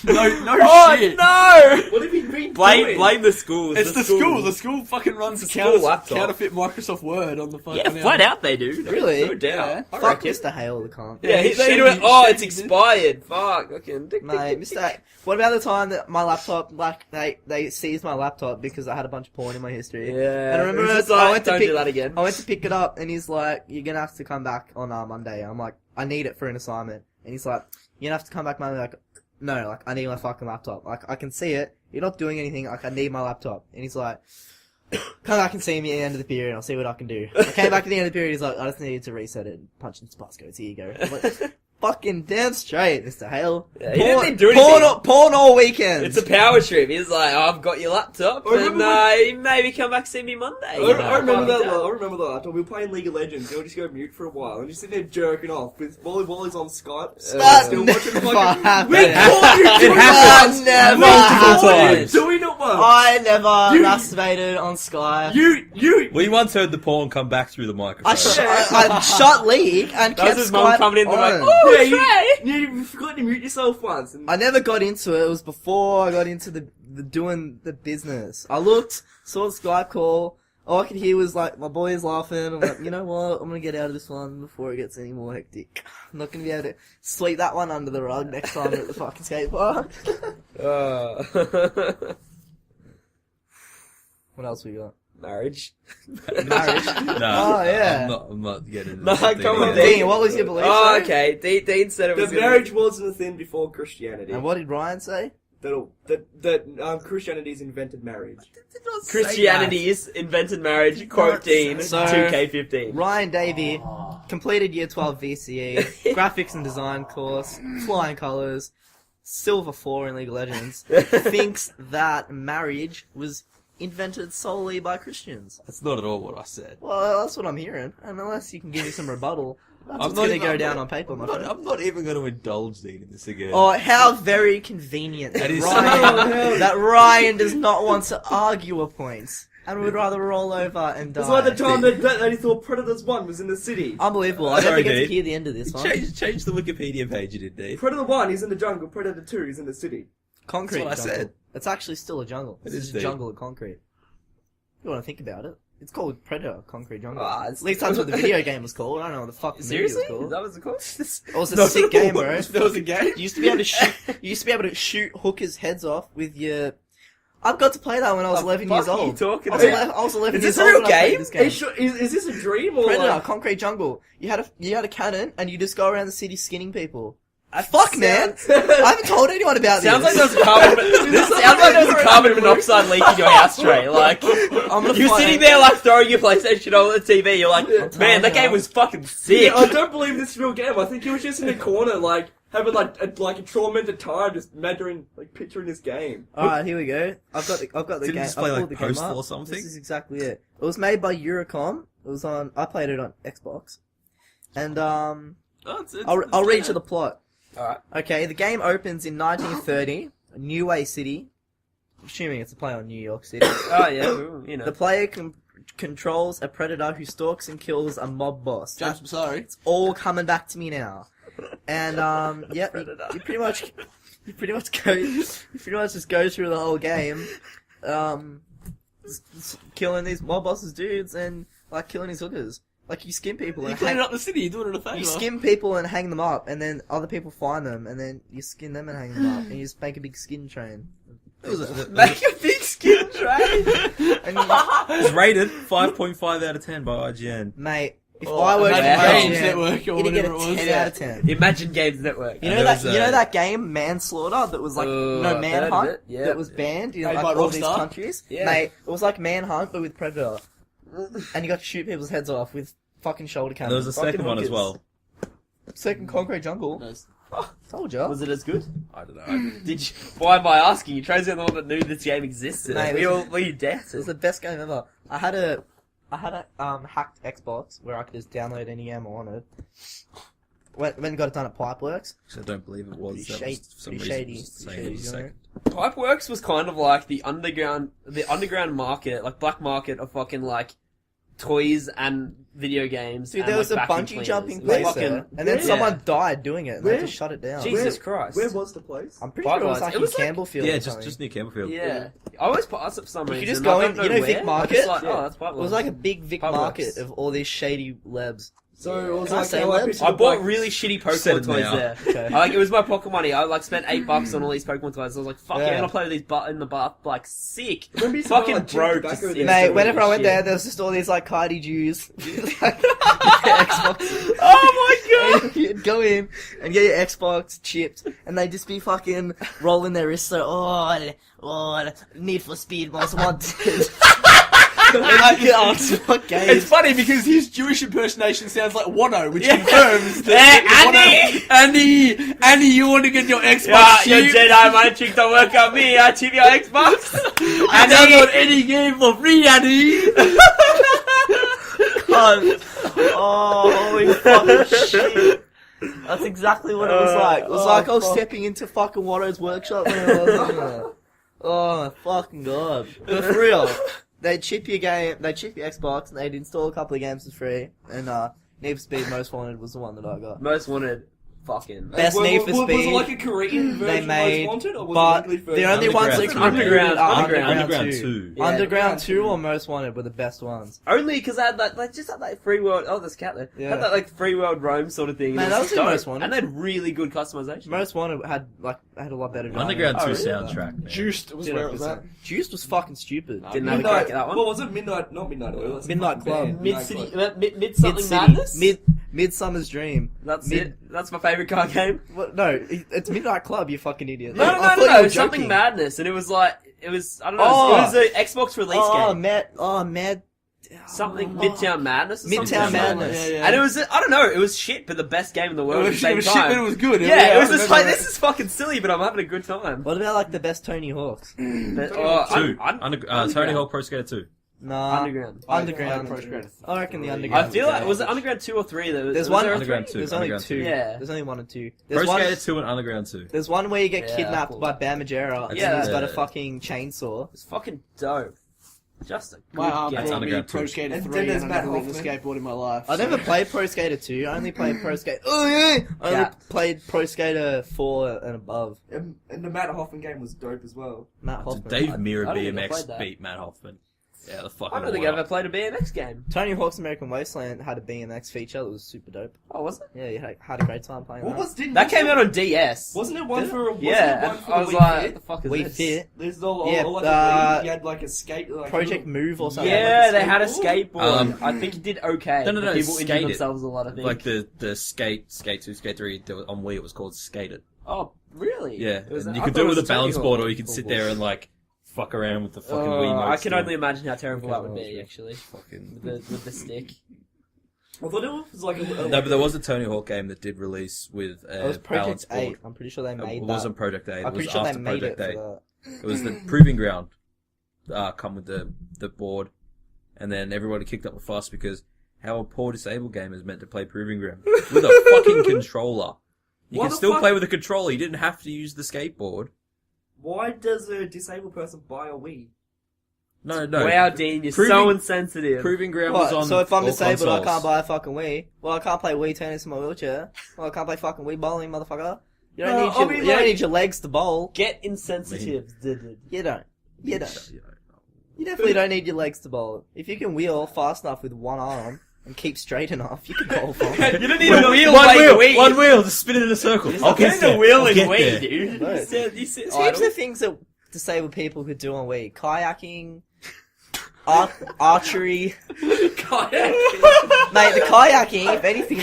No Oh shit. no! What have you been Blame doing? the schools. It's the school. The school fucking runs It's the a school laptop. counterfeit Microsoft Word on the fucking. Yeah, flat out they do. Really? No doubt. Yeah. I Fuck reckon. Mr. Hale, the cunt. Yeah, he's they do shady- it. Oh, it's shady, dude. expired. Fuck. Okay. Mate, Mr. What about the time that my laptop, like, they seized my laptop because I had a bunch of porn in my history? Yeah. And I remember It's just I like, went to don't pick- do that again. I went to pick it up, and he's like, you're gonna have to come back on Monday. I'm like, I need it for an assignment. And he's like, you're gonna have to come back Monday. Like, no, like, I need my fucking laptop. Like, I can see it. You're not doing anything. Like, I need my laptop. And he's like, come back and see me at the end of the period, and I'll see what I can do. I came back at the end of the period, he's like, I just needed to reset it and punch in Spasco. Here you go. I'm like, Fucking damn straight, Mr. Hale. Yeah, he didn't do anything. Porn all weekend. It's a power trip. He's like, oh, I've got your laptop, and maybe come back see me Monday. I remember that. We were playing League of Legends. You'll just go mute for a while and just sit there jerking off with Wally's on Skype. Still watching the fucking. We caught you doing It never multiple happened. times. doing it once. I never masturbated on Skype. You. We once heard the porn come back through the microphone. I shut League and That was kept his mum Skype coming in and on. like, oh, Yeah, Treh! you forgot to mute yourself once. And I never got into it. It was before I got into the doing the business. I looked, saw the Skype call. All I could hear was like my boys laughing. I'm like, you know what? I'm gonna get out of this one before it gets any more hectic. I'm not gonna be able to sweep that one under the rug next time at the fucking skate park. What else we got? Marriage. Marriage. No, Oh, yeah. I'm not getting into No, this come on, yet. Dean, what was your belief? Oh, sorry? okay. Dean said it was the marriage wasn't a thing before Christianity. And what did Ryan say? That Christianity's invented marriage. Christianity's invented marriage. Quote Dean. So- 2K15. Ryan Davey completed Year 12 VCE, graphics and design course, flying colours, silver 4 in League of Legends, thinks that marriage was invented solely by Christians. That's not at all what I said. Well, that's what I'm hearing. And unless you can give me some rebuttal, that's what's going to go down on paper, my friend. I'm not even going to indulge Dean in this again. Oh, how very convenient that That is Ryan does not want to argue a point and would rather roll over and die. It's like the time that he thought Predators 1 was in the city. Unbelievable. I don't Sorry, think I get to Dave. hear the end of this one. Change the Wikipedia page you did, Dave. Predator 1 is in the jungle, Predator 2 is in the city. Concrete That's what I jungle. said. It's actually still a jungle. It It's is just a deep. jungle of concrete. You want to think about it. It's called Predator Concrete Jungle. Ah, At least that's what the video game was called. I don't know what the fuck the Seriously? movie was That called. was the course? It was a sick game, bro. There was a game? You used to be able to shoot. You used to be able to shoot hookers' heads off with your. I've got to play that when I was 11 years Fuck are you old. talking I was about? I was 11 Is years this a old real when I played game? this game. Is this a dream or Predator like... Concrete Jungle. You had a cannon and you just go around the city skinning people. Fuck, man! I haven't told anyone about Sounds like this. there was carbon. This sounds like there was a carbon monoxide leak in your house, Treh. Like I'm gonna you're find- sitting there, like throwing your PlayStation over the TV. You're like, man, that game was fucking sick. Yeah, I don't believe this is a real game. I think he was just in the corner, like, having a tormented time, just picturing this game. Alright, here we go. I've got the Didn't game. just play, I've like, pulled the game Postal up. or something? This is exactly it. It was made by Eurocom. It was on. I played it on Xbox. And I'll read to the plot. Alright. Okay, the game opens in 1930, New Way City. Assuming it's a play on New York City. Oh yeah, you know. The player controls a predator who stalks and kills a mob boss. James, I'm sorry. It's all coming back to me now. And yeah, you pretty much just go through the whole game, killing these mob bosses dudes and like killing his hookers. Like you skin people You and cleaning up the city, you're doing it a favour. you skin people and hang them up, and then other people find them, and then you skin them and hang them up, and you just make a big skin train. Make a big skin train. And you, It's rated 5.5 out of 10 by IGN. mate, if Oh, I worked Imagine at Games IGN, Network or you'd get a whatever it was. 10 out of 10. Imagine Games Network. You And know there that was, you know that game Manslaughter that was like I've Manhunt heard of it, yeah. that was banned in Made like by all these Rockstar? countries. Yeah. Mate, it was like Manhunt but with Predator, and you got to shoot people's heads off with fucking shoulder And cannons. there was a second Fucking one as hookers. well. Second Concrete Jungle. Nice. Told ya. Was it as good? I don't know. Did you? Why am I asking you? Trey's the one that knew this game existed. Mate, we it was doubted. the best game ever. I had a hacked Xbox where I could just download any game I wanted. When got it done at Pipeworks. Actually, I don't believe it was. Pretty That was for some pretty reason shady. just Pretty saying it shady, was you know? second. Pipeworks was kind of like the underground market, like black market of fucking like toys and video games. Dude, and, there was like, a vacuum bungee cleaners. jumping It was place fucking- there, and then yeah. someone died doing it, and they Where? just shut it down. Jesus Christ. Where was the place? I'm pretty sure it was Pipeworks. like It was in like- Campbellfield. Yeah, or just something. near Campbellfield. Yeah. I always pass it for some You reason. could just I go don't in- know you know where. Vic I'm Market? just like, Yeah. oh, that's Pipeworks. It was like a big Vic Pipeworks. market of all these shady labs. So it was Can I like say how I labs? pictured I the bought black- really shitty Said Pokemon it toys now. there. Okay. Like it was my pocket money. I like spent $8 on all these Pokemon toys. I was like, "Fuck yeah, Yeah. I'm gonna play with these in the buff." Like sick. Remember you used to buy, Fucking like, cheap broke. tobacco just there? Mate, whenever I went shit. there, there was just all these like Cardi Jews. Xbox. Oh my god! You'd go in and get your Xbox chipped, and they'd just be fucking rolling their wrists. So, Need for Speed Most Wanted. What game? It's funny because his Jewish impersonation sounds like Wano, which confirms that Annie, you want to get your Xbox Your cheap? Jedi mind trick don't work on me. I cheap your Xbox. I download any game for free, Annie. Oh, holy fucking shit. That's exactly what it was like. It was like I was stepping into fucking Watto's workshop when I was in there. Oh my fucking god. But for real, they'd chip your Xbox, and they'd install a couple of games for free, and Need for Speed Most Wanted was the one that I got. Most Wanted. Fucking. Best Need for Was Speed. it like a Korean version made, of Most Wanted, or was but it legally the only ones that Underground. Underground 2. Yeah. Underground 2 or Most Wanted were the best ones. Only because I had that, like, just had that free world. Oh, there's a cat there. Yeah. Had that like free world roam sort of thing. Man, and that it was in dope. Most Wanted. and they had really good customization. Most Wanted had a lot better driving. Underground 2 Oh, really? soundtrack, man. Juiced was where it was at. Juiced was fucking stupid. Didn't have a crack at that one. What was it? Midnight? Not Midnight Oil. that's a Midnight fucking Club. band. Mid Midnight City, Club. mid something Mid-City. madness. Midsummer's Dream. That's Mid- it. That's my favorite card game. What? No, it's Midnight Club. You fucking idiot. No, I thought you no. were Something joking. madness, and it was like it was. I don't know. Oh. It was an Xbox release game. Mad. Something Midtown Madness. Or Midtown something. Madness. Yeah. And it was. I don't know. It was shit, but the best game in the world It at was, the same shit, time. but it was good. Yeah, it was I just like remember this is fucking silly, but I'm having a good time. What about like the best Tony Hawks? But, 2. Underground. Tony Hawk Pro Skater 2. Nah. Underground. Underground. Pro Skater. I reckon the Underground. I feel like was it Underground 2 or 3? There's one. Underground 2. There's only Underground 2. 2. Yeah. There's only 1 and 2. Pro There's one. Skater 2 and Underground 2. There's one where you get Yeah, kidnapped cool. by Bam Margera, and Yeah. he's got a fucking chainsaw. It's fucking dope. Just a good My aunt game. That's brought me Underground Pro 2. Skater And 3 then there's and I never Matt ridden a Hoffman. skateboard in my life. I never played Pro Skater 2. I only played Pro Skater. Oh yeah. I only Cap. played Pro Skater 4 and above. And the Matt Hoffman game was dope as well. Matt Hoffman. Dave Mirra I don't think I BMX played that. beat Matt Hoffman. Yeah, the fucking I don't think I've ever played a BMX game. Tony Hawk's American Wasteland had a BMX feature that was super dope. Oh, was it? Yeah, you had a great time playing What that. was didn't That came out on DS. Wasn't it one Did it? for? Wasn't Yeah, it one and for I the was Wii like, Fit? the fuck is We this? Fit. There's all Yeah, like you had like a skate, like Project Move or something. Yeah, like a they had a skateboard? skateboard. I think it did okay. No, but people Skate injured It. themselves a lot, I think. Like the Skate 2, Skate 3 on Wii, it was called Skate It. Oh, really? Yeah, It was- and you I could thought do it was with a Tony balance Hawk. board, or you could sit there and like fuck around with the fucking Wii. I can only imagine how terrible that would be, actually. Fucking. With the stick. I thought it was like a No, but there was a Tony Hawk game that did release with It a was balance Project 8. board. I'm pretty sure they made It that. wasn't Project 8. I'm It was pretty sure they after made it Project 8. for It was the Proving Ground. Come with the board, and then everybody kicked up a fuss because how a poor disabled gamer is meant to play Proving Ground with a fucking controller. You What can the still fuck? play with a controller. You didn't have to use the skateboard. Why does a disabled person buy a Wii? No. Wow, Dean, you're Proving- so insensitive. Proving Ground What? was on. So if I'm all disabled, I consoles. can't buy a fucking Wii. Well, I can't play Wii tennis in my wheelchair. Well, I can't play fucking Wii bowling, motherfucker. You don't No, need I your mean, you don't like- need your legs to bowl. Get insensitive, did You don't. You don't. Yeah. You definitely don't need your legs to bowl. If you can wheel fast enough with one arm and keep straight enough, you can bowl fine. You don't need a wheel One like wheel, Wii. one wheel, just spin it in a circle. You I'll don't get need there. a wheel I'll in get Wii, there. dude. No. You said There's idle. heaps of things that disabled people could do on Wii. Kayaking, archery. Kayaking. Mate, the kayaking, if anything,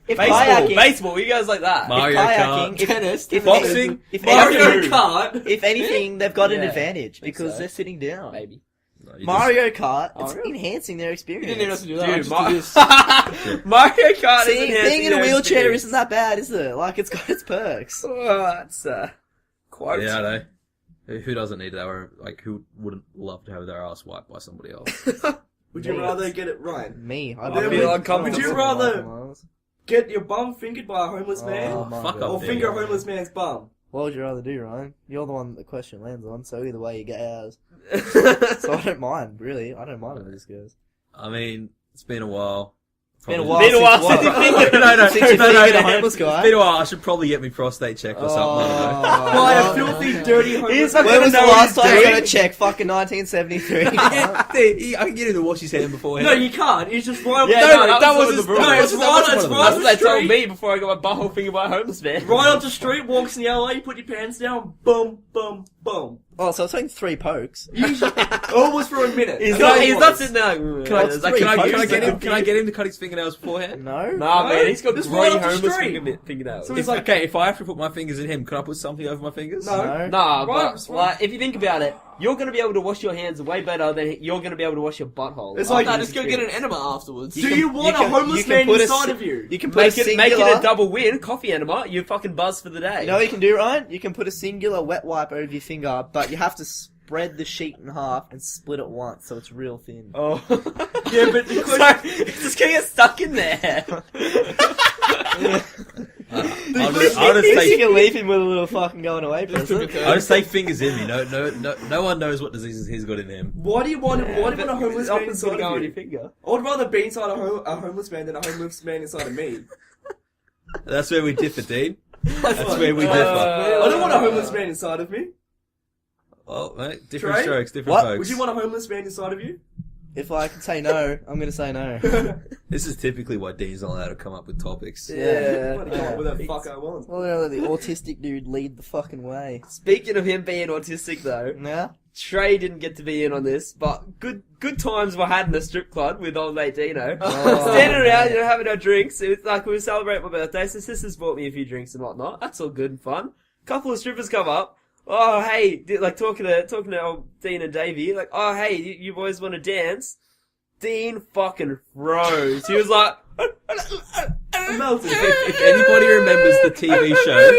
if kayaking, Baseball, you guys like that. Mario kayaking, Kart. if, Tennis, if boxing, if Mario anything, Kart. if anything, they've got an Yeah, advantage think because so. they're sitting down. Maybe. No, you Mario Kart, Oh, it's really? enhancing their You experience. didn't even have to do that. Dude, I just do this. Mario Kart See, is enhancing being in a their wheelchair experience. isn't that bad, is it? Like, it's got its perks. Oh, that's quite. Yeah, I know. Who doesn't need that? Or, like, who wouldn't love to have their ass wiped by somebody else? Would you rather get it right? Me, I Then feel would- uncomfortable. Would you rather get your bum fingered by a homeless man, Oh, my Fuck God. up. or there finger you a go. homeless man's bum? What would you rather do, Ryan? You're the one that the question lands on, so either way you get ours. So I don't mind, really. I don't mind if this goes. I mean, it's been a while. It's been a Probably- while Been a while since you what? fingered- no, Since you no, fingered a no. homeless guy? It's been a while. I should probably get me prostate checked or something. I don't know. By a Oh. filthy, dirty homeless He's man. not When was the know last what time he's you got doing. a check? Fucking 1973. I can get him to wash his hand beforehand. No, you can't. It's just right. Yeah, no, that was the his- no, that it's was- right. that was It's one of right That's on what the they told street. me before I got my butthole fingered by a homeless man. Right onto the street, walks in the alley, you put your pants down, boom, boom, boom. Oh, so it's only 3 pokes. Usually, almost for a minute. He's That's not. He's all not it sitting there. Can I, That's can three I pokes. get him? Can I get him to cut his fingernails beforehand? No? Nah, man, he's got Just grey right off the homeless street. fingernails. So If, he's like, okay, if I have to put my fingers in him, can I put something over my fingers? No. No? Nah, Right, but right. like, if you think about it, you're going to be able to wash your hands way better than you're going to be able to wash your butthole. It's after like, this just go get an experience. enema afterwards. Do you want a homeless man inside of you? You can put Make a it singular... a double win, coffee enema, you fucking buzz for the day. You know what you can do, Ryan? You can put a singular wet wipe over your finger, but you have to spread the sheet in half and split it once so it's real thin. Oh. Yeah, but the So, question... it's just going to get stuck in there. I'll just You say, can leave him with a little fucking going away present. I'll just say fingers in me. No one knows what diseases he's got in him. Why do you want a homeless man inside go on of your you? finger. I would rather be inside a homeless man than a homeless man inside of me. That's where we differ, Dean. That's where we differ. I don't want a homeless man inside of me. Well, mate, different Trey? strokes, different What? folks. Would you want a homeless man inside of you? If I can say no, I'm going to say no. This is typically why Dean's not allowed to come up with topics. Yeah. What come up with that fuck I want? Well, you know, the autistic dude lead the fucking way. Speaking of him being autistic, though, Yeah? Trey didn't get to be in on this, but good times were had in the strip club with old mate Dino. Oh, Standing around, man. having our drinks. It was like we were celebrating my birthday, so sisters bought me a few drinks and whatnot. That's all good and fun. Couple of strippers come up. Oh, hey, like talking to old Dean and Davey, like, oh, hey, you boys want to dance? Dean fucking froze. He was like, Melted. If anybody remembers the TV show,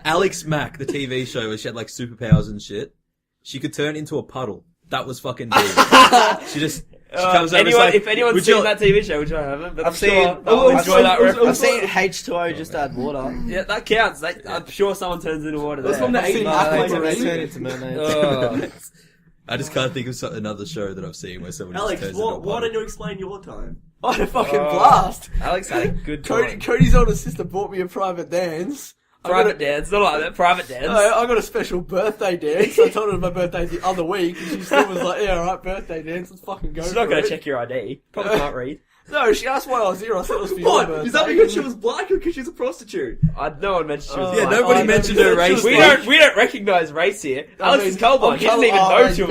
Alex Mack, the TV show where she had like superpowers and shit, she could turn into a puddle. That was fucking Dean. She comes over and says, if anyone's "Would seen you-" that TV show, which I haven't, but I've I'm seen- sure they'll enjoy that reference. I've seen H2O just add water. Yeah, that counts. I'm sure someone turns into water That's there. from the I've seen 80s. that No, one they already. turn into mermaids. Oh. I just can't think of another show that I've seen where someone Alex, just turns into a why puddle. don't you explain your time? I had a fucking Oh. blast. Alex had a good time. Cody's older sister bought me a private dance. Private dance, not like that. Private dance. I got a special birthday dance. I told her my birthday's the other week, and she still was like, "Yeah, alright, birthday dance. Let's fucking go." She's for not going it." to check your ID. Probably can't read. No, she asked why I was here. I said it was for your What? birthday. Is that because she was black or because she's a prostitute? No one mentioned she was Yeah, black. nobody Oh, mentioned no, her she race. was We black. don't recognise race here. Alex is colorblind. He doesn't even know till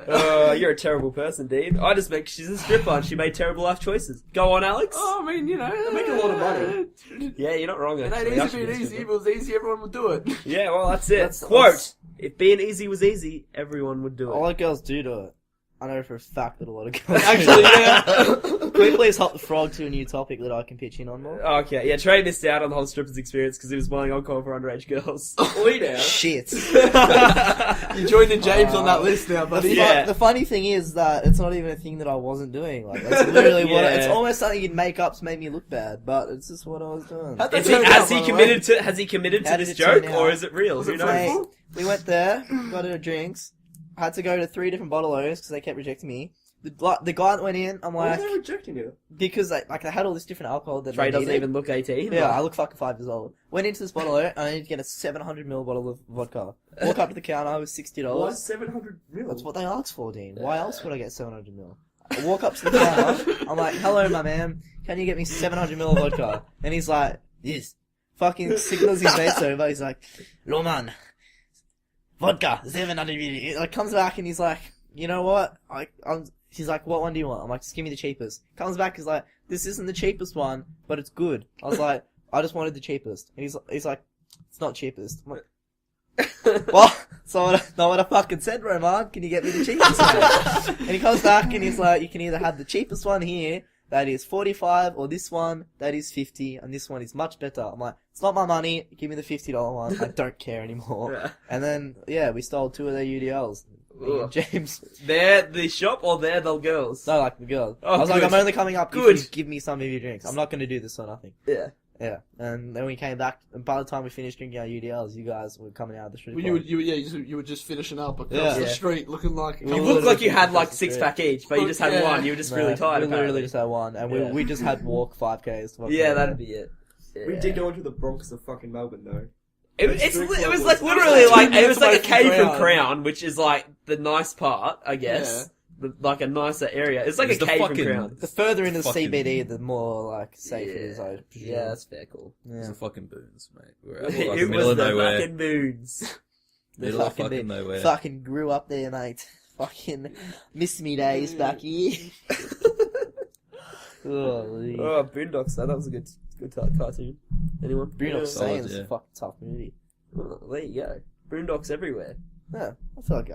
now. You're a terrible person, Dean. I just make she's a stripper and she made terrible life choices. Go on, Alex. Oh, I mean, you know, they make a lot of money. Yeah, you're not wrong. It Actually. ain't I easy should be a being easy. stripper. If it was easy, everyone would do it. Yeah, well, that's it. That's- Quote: If being easy was easy, everyone would do A it. lot of girls do it. I know for a fact that a lot of girls Actually, yeah. Can we please hop the frog to a new topic that I can pitch in on more? Okay, yeah, Trey missed out on the whole strippers experience because he was buying alcohol for underage girls. Oi now. Shit. You joined the James on that list now, buddy. Yeah. The funny thing is that it's not even a thing that I wasn't doing. Like, that's literally what Yeah. it's almost something you'd make up to make me look bad, but it's just what I was doing. How'd that Has he, turn has out, he by the committed way? to has he committed How to did this it turn joke out? or is it real? Was Who it knows? fake? Mate, we went there, got our drinks. I had to go to 3 different bottle-os because they kept rejecting me. The guy that went in, I'm Why are like, they rejecting you? because they had all this different alcohol that Trey they doesn't needed. even look 18. Yeah, I look fucking 5 years old. Went into this bottle and I need to get a 700ml bottle of vodka. Walk up to the counter, it was $60. Why 700 mil? That's what they asked for, Dean. Why else would I get 700ml? I walk up to the counter, I'm like, hello, my man, can you get me 700ml of vodka? And he's like, yes. Fucking signals his mates over, he's like, no man, vodka, 700ml. He like, comes back and he's like, you know what? He's like, what one do you want? I'm like, just give me the cheapest. Comes back, he's like, this isn't the cheapest one, but it's good. I was like, I just wanted the cheapest. And he's like, it's not cheapest. I'm like, well, so not what I fucking said, Roman. Can you get me the cheapest one? And he comes back and he's like, you can either have the cheapest one here, that is 45, or this one, that is 50, and this one is much better. I'm like, it's not my money, give me the $50 one, I don't care anymore. Yeah. And then, yeah, we stole 2 of their UDLs. Me and James. They're the shop or they're the girls? No, like the girl. Oh, I was like, good. I'm only coming up Good. if you give me some of your drinks. I'm not going to do this for nothing. Yeah. Yeah. And then we came back, and by the time we finished drinking our UDLs, you guys were coming out of the street. Well, you were just finishing up across Yeah. the Yeah. street, looking like. We You were looked like you literally had like across the 6-pack each, but you just had Yeah. one. You were just really tired. We literally apparently. just had one, and Yeah. we just had walk 5Ks. Yeah, that'd be it. We Yeah. did go into the Bronx of fucking Melbourne, though. It was like literally like it was like a cave from Crown, which is like the nice part, I guess. Like a nicer area. It's like It's a the cave fucking- from Crown. The further into the Fucking- CBD, the more like safe it is. I presume. Yeah, that's fair. Cool. Yeah. It's the fucking boons, mate. We're out It like the was middle of the nowhere. fucking moons. The Middle of fucking bit- nowhere. Fucking grew up there, mate. Fucking miss me days back here. Holy. Oh, Boondocks, though. That was a good cartoon. Anyone? Bruno Yeah. Saiyans Solid, is yeah. a fucking tough movie. Oh, there you go. Boondocks everywhere. Yeah, I feel like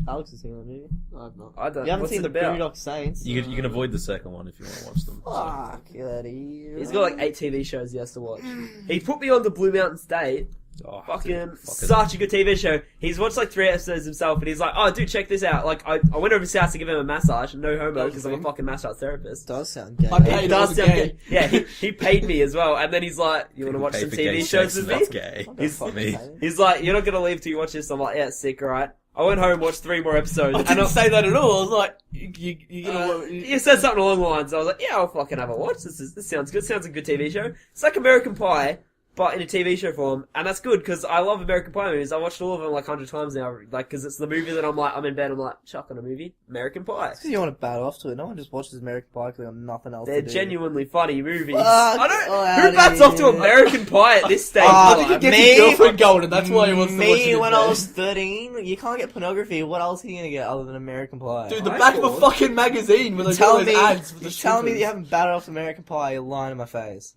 Alex has seen that movie. I've not. I don't. You haven't what's seen it the about? Boondock Saints? You can avoid the second one if you want to watch them. Fuck, He's got like 8 TV shows he has to watch. He put me on to Blue Mountain State. Oh, Fucking dude, such a good TV show. He's watched like 3 episodes himself, and he's like, "Oh, dude, check this out." Like, I went over his house to give him a massage, no homo, because I'm a fucking massage therapist. Does sound gay. I paid It does all sound gay. good. Yeah, he paid me as well, and then he's like, "You want to watch Pay some for gay TV shows sex, with that's me?" gay. He's- Fuck me. me. He's like, "You're not gonna leave till you watch this." I'm like, "Yeah, sick, alright." I went home, watched 3 more episodes, I and didn't say that at all. I was like, you're gonna. you said something along the lines. I was like, "Yeah, I'll fucking have a watch. This sounds good. Sounds like a good TV show. It's like American Pie, but in a TV show form, and that's good because I love American Pie movies. I watched all of them like 100 times now, like because it's the movie that I'm in bed, I'm like, chuck on a movie, American Pie. Because you want to bat off to it. No one just watches American Pie because they got nothing else They're to do. genuinely funny movies. Fuck I don't. outta Who bats off to here. American Pie at this stage? Ah, I of think he life? gets me- his girlfriend going, and that's why he wants to watch Me, it. when I was 13, you can't get pornography. What else are you going to get other than American Pie? Dude, the I back of a thought- fucking magazine with You're those all telling those me, ads for the you're telling me that you strippers. haven't batted off American Pie, you're lying in my face.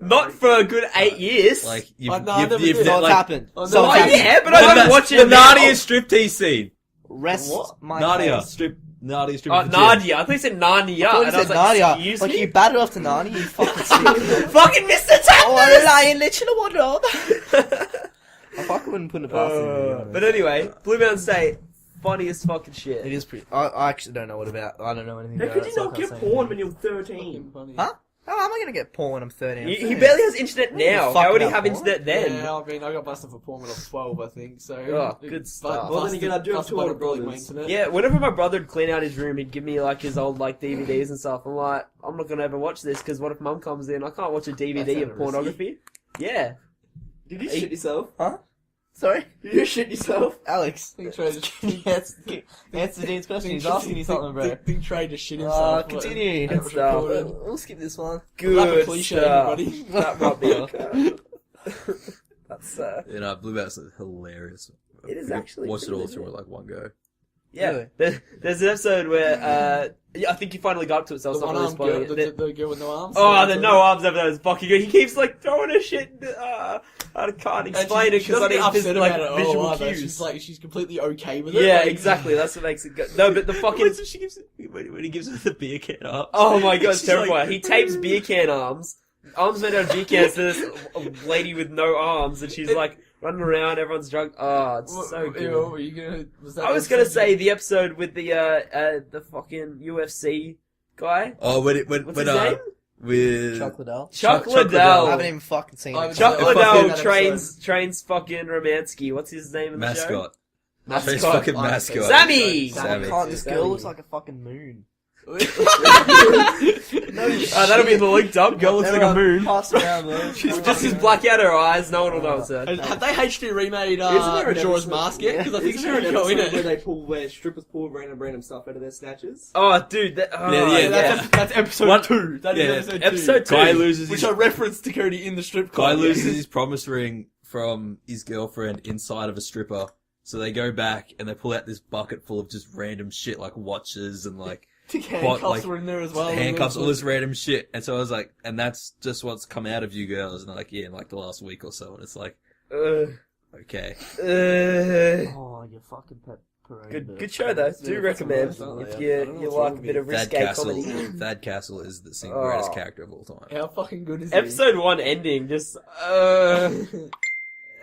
Not for a good 8 years. Like, No, I never did. So what's happened? Oh, So no, what's I- happened? yeah, but I don't watch the it now. Nadia striptease scene. Rest What? my Nadia case. Nadia Oh, striptease. Nadia. I thought you said Narnia. I thought you and I was said like, Nadia. excuse Like, me? you batted off to Narnia, you fucking sick. Fucking Mr. Oh, I'm Tappers! lying, let you know what up. I fucking wouldn't put it past him. But anyway, Blue Mountain State, funniest fucking shit. It is pretty. I actually don't know what about. I don't know anything How about could it. you so I not can't get say porn anything. when you're 13? Funny. Huh? How am I gonna get porn when I'm 13? He barely has internet now. fuck How would he about have porn? internet then? Yeah, I mean, I got busted for porn when I was 12, I think, so... Oh, good stuff. Well, then again, I do have busted two by older the bullying brothers. internet. Yeah, whenever my brother would clean out his room, he'd give me like his old like DVDs and stuff. I'm like, I'm not gonna ever watch this because what if mum comes in? I can't watch a That's DVD kinda of pornography. Yeah. Did you shit yourself? Sorry, Did you shit yourself? Alex. Think Trey just... Can you answer Dean's question? He's asking you something, bro. Think Trey just shit himself. Continue. That was Good stuff. recorded. We'll skip this one. Good Like a cliche, stuff. everybody. That might be. That's You know, Blue Mountain's hilarious. It is We actually watched it pretty all good. through in like one go. yeah. Really? There's an episode where I think you finally got up to it, so it's The not one really arm spoiling girl, it. the girl with no arms. Oh, the no arms episode is fucking good. He keeps like throwing her shit. I can't explain it because I don't need get upset like about it. visual Either. cues. She's like, she's completely okay with it. Yeah, like- exactly. That's what makes it good. No, but the fucking. She gives when he gives her the beer can up. Oh my god, it's She's terrifying. like- He tapes beer can arms made out of beer cans to this lady with no arms, and she's like running around. Everyone's drunk. Oh, it's so What good. were you gonna? Was that I was gonna say the episode with the fucking UFC guy. Oh, when What's his name? with Chuck Liddell. Chuck Chuck I Liddell. haven't even fucking seen I it. was- Chuck I Liddell fucking- trains fucking Romansky. What's his name in the show? mascot. Mascot. Face fucking Oh, mascot. Sammy! I can't. This Sammy. girl looks like a fucking moon. That'll be the linked up. Girl looks like a moon. Pass around, bro. She's just his black out her eyes. No one will know it's her. Have they HD remade Isn't there an Majora's episode- Mask yet? Because I think Isn't she there an would go in episode it. where strippers pull random stuff out of their snatches? Oh, dude. That, oh, Yeah, That's episode One- 2. That is yeah, episode 2. Episode 2. Guy loses Which his I referenced to Cody in the strip club. guy loses his promise ring from his girlfriend inside of a stripper. So they go back and they pull out this bucket full of just random shit like watches and like I think handcuffs like, were in there as well. handcuffs, all this random shit. And so I was like, and that's just what's come out of you girls. And they're like, yeah, in like the last week or so. And it's like, okay. Oh, you fucking pet parade. Good show though. Do recommend I don't know if what's you wrong like a with bit of Thad risque Castle, comedy. Thad Castle is the single Oh. greatest character of all time. How fucking good is Episode 1 ending just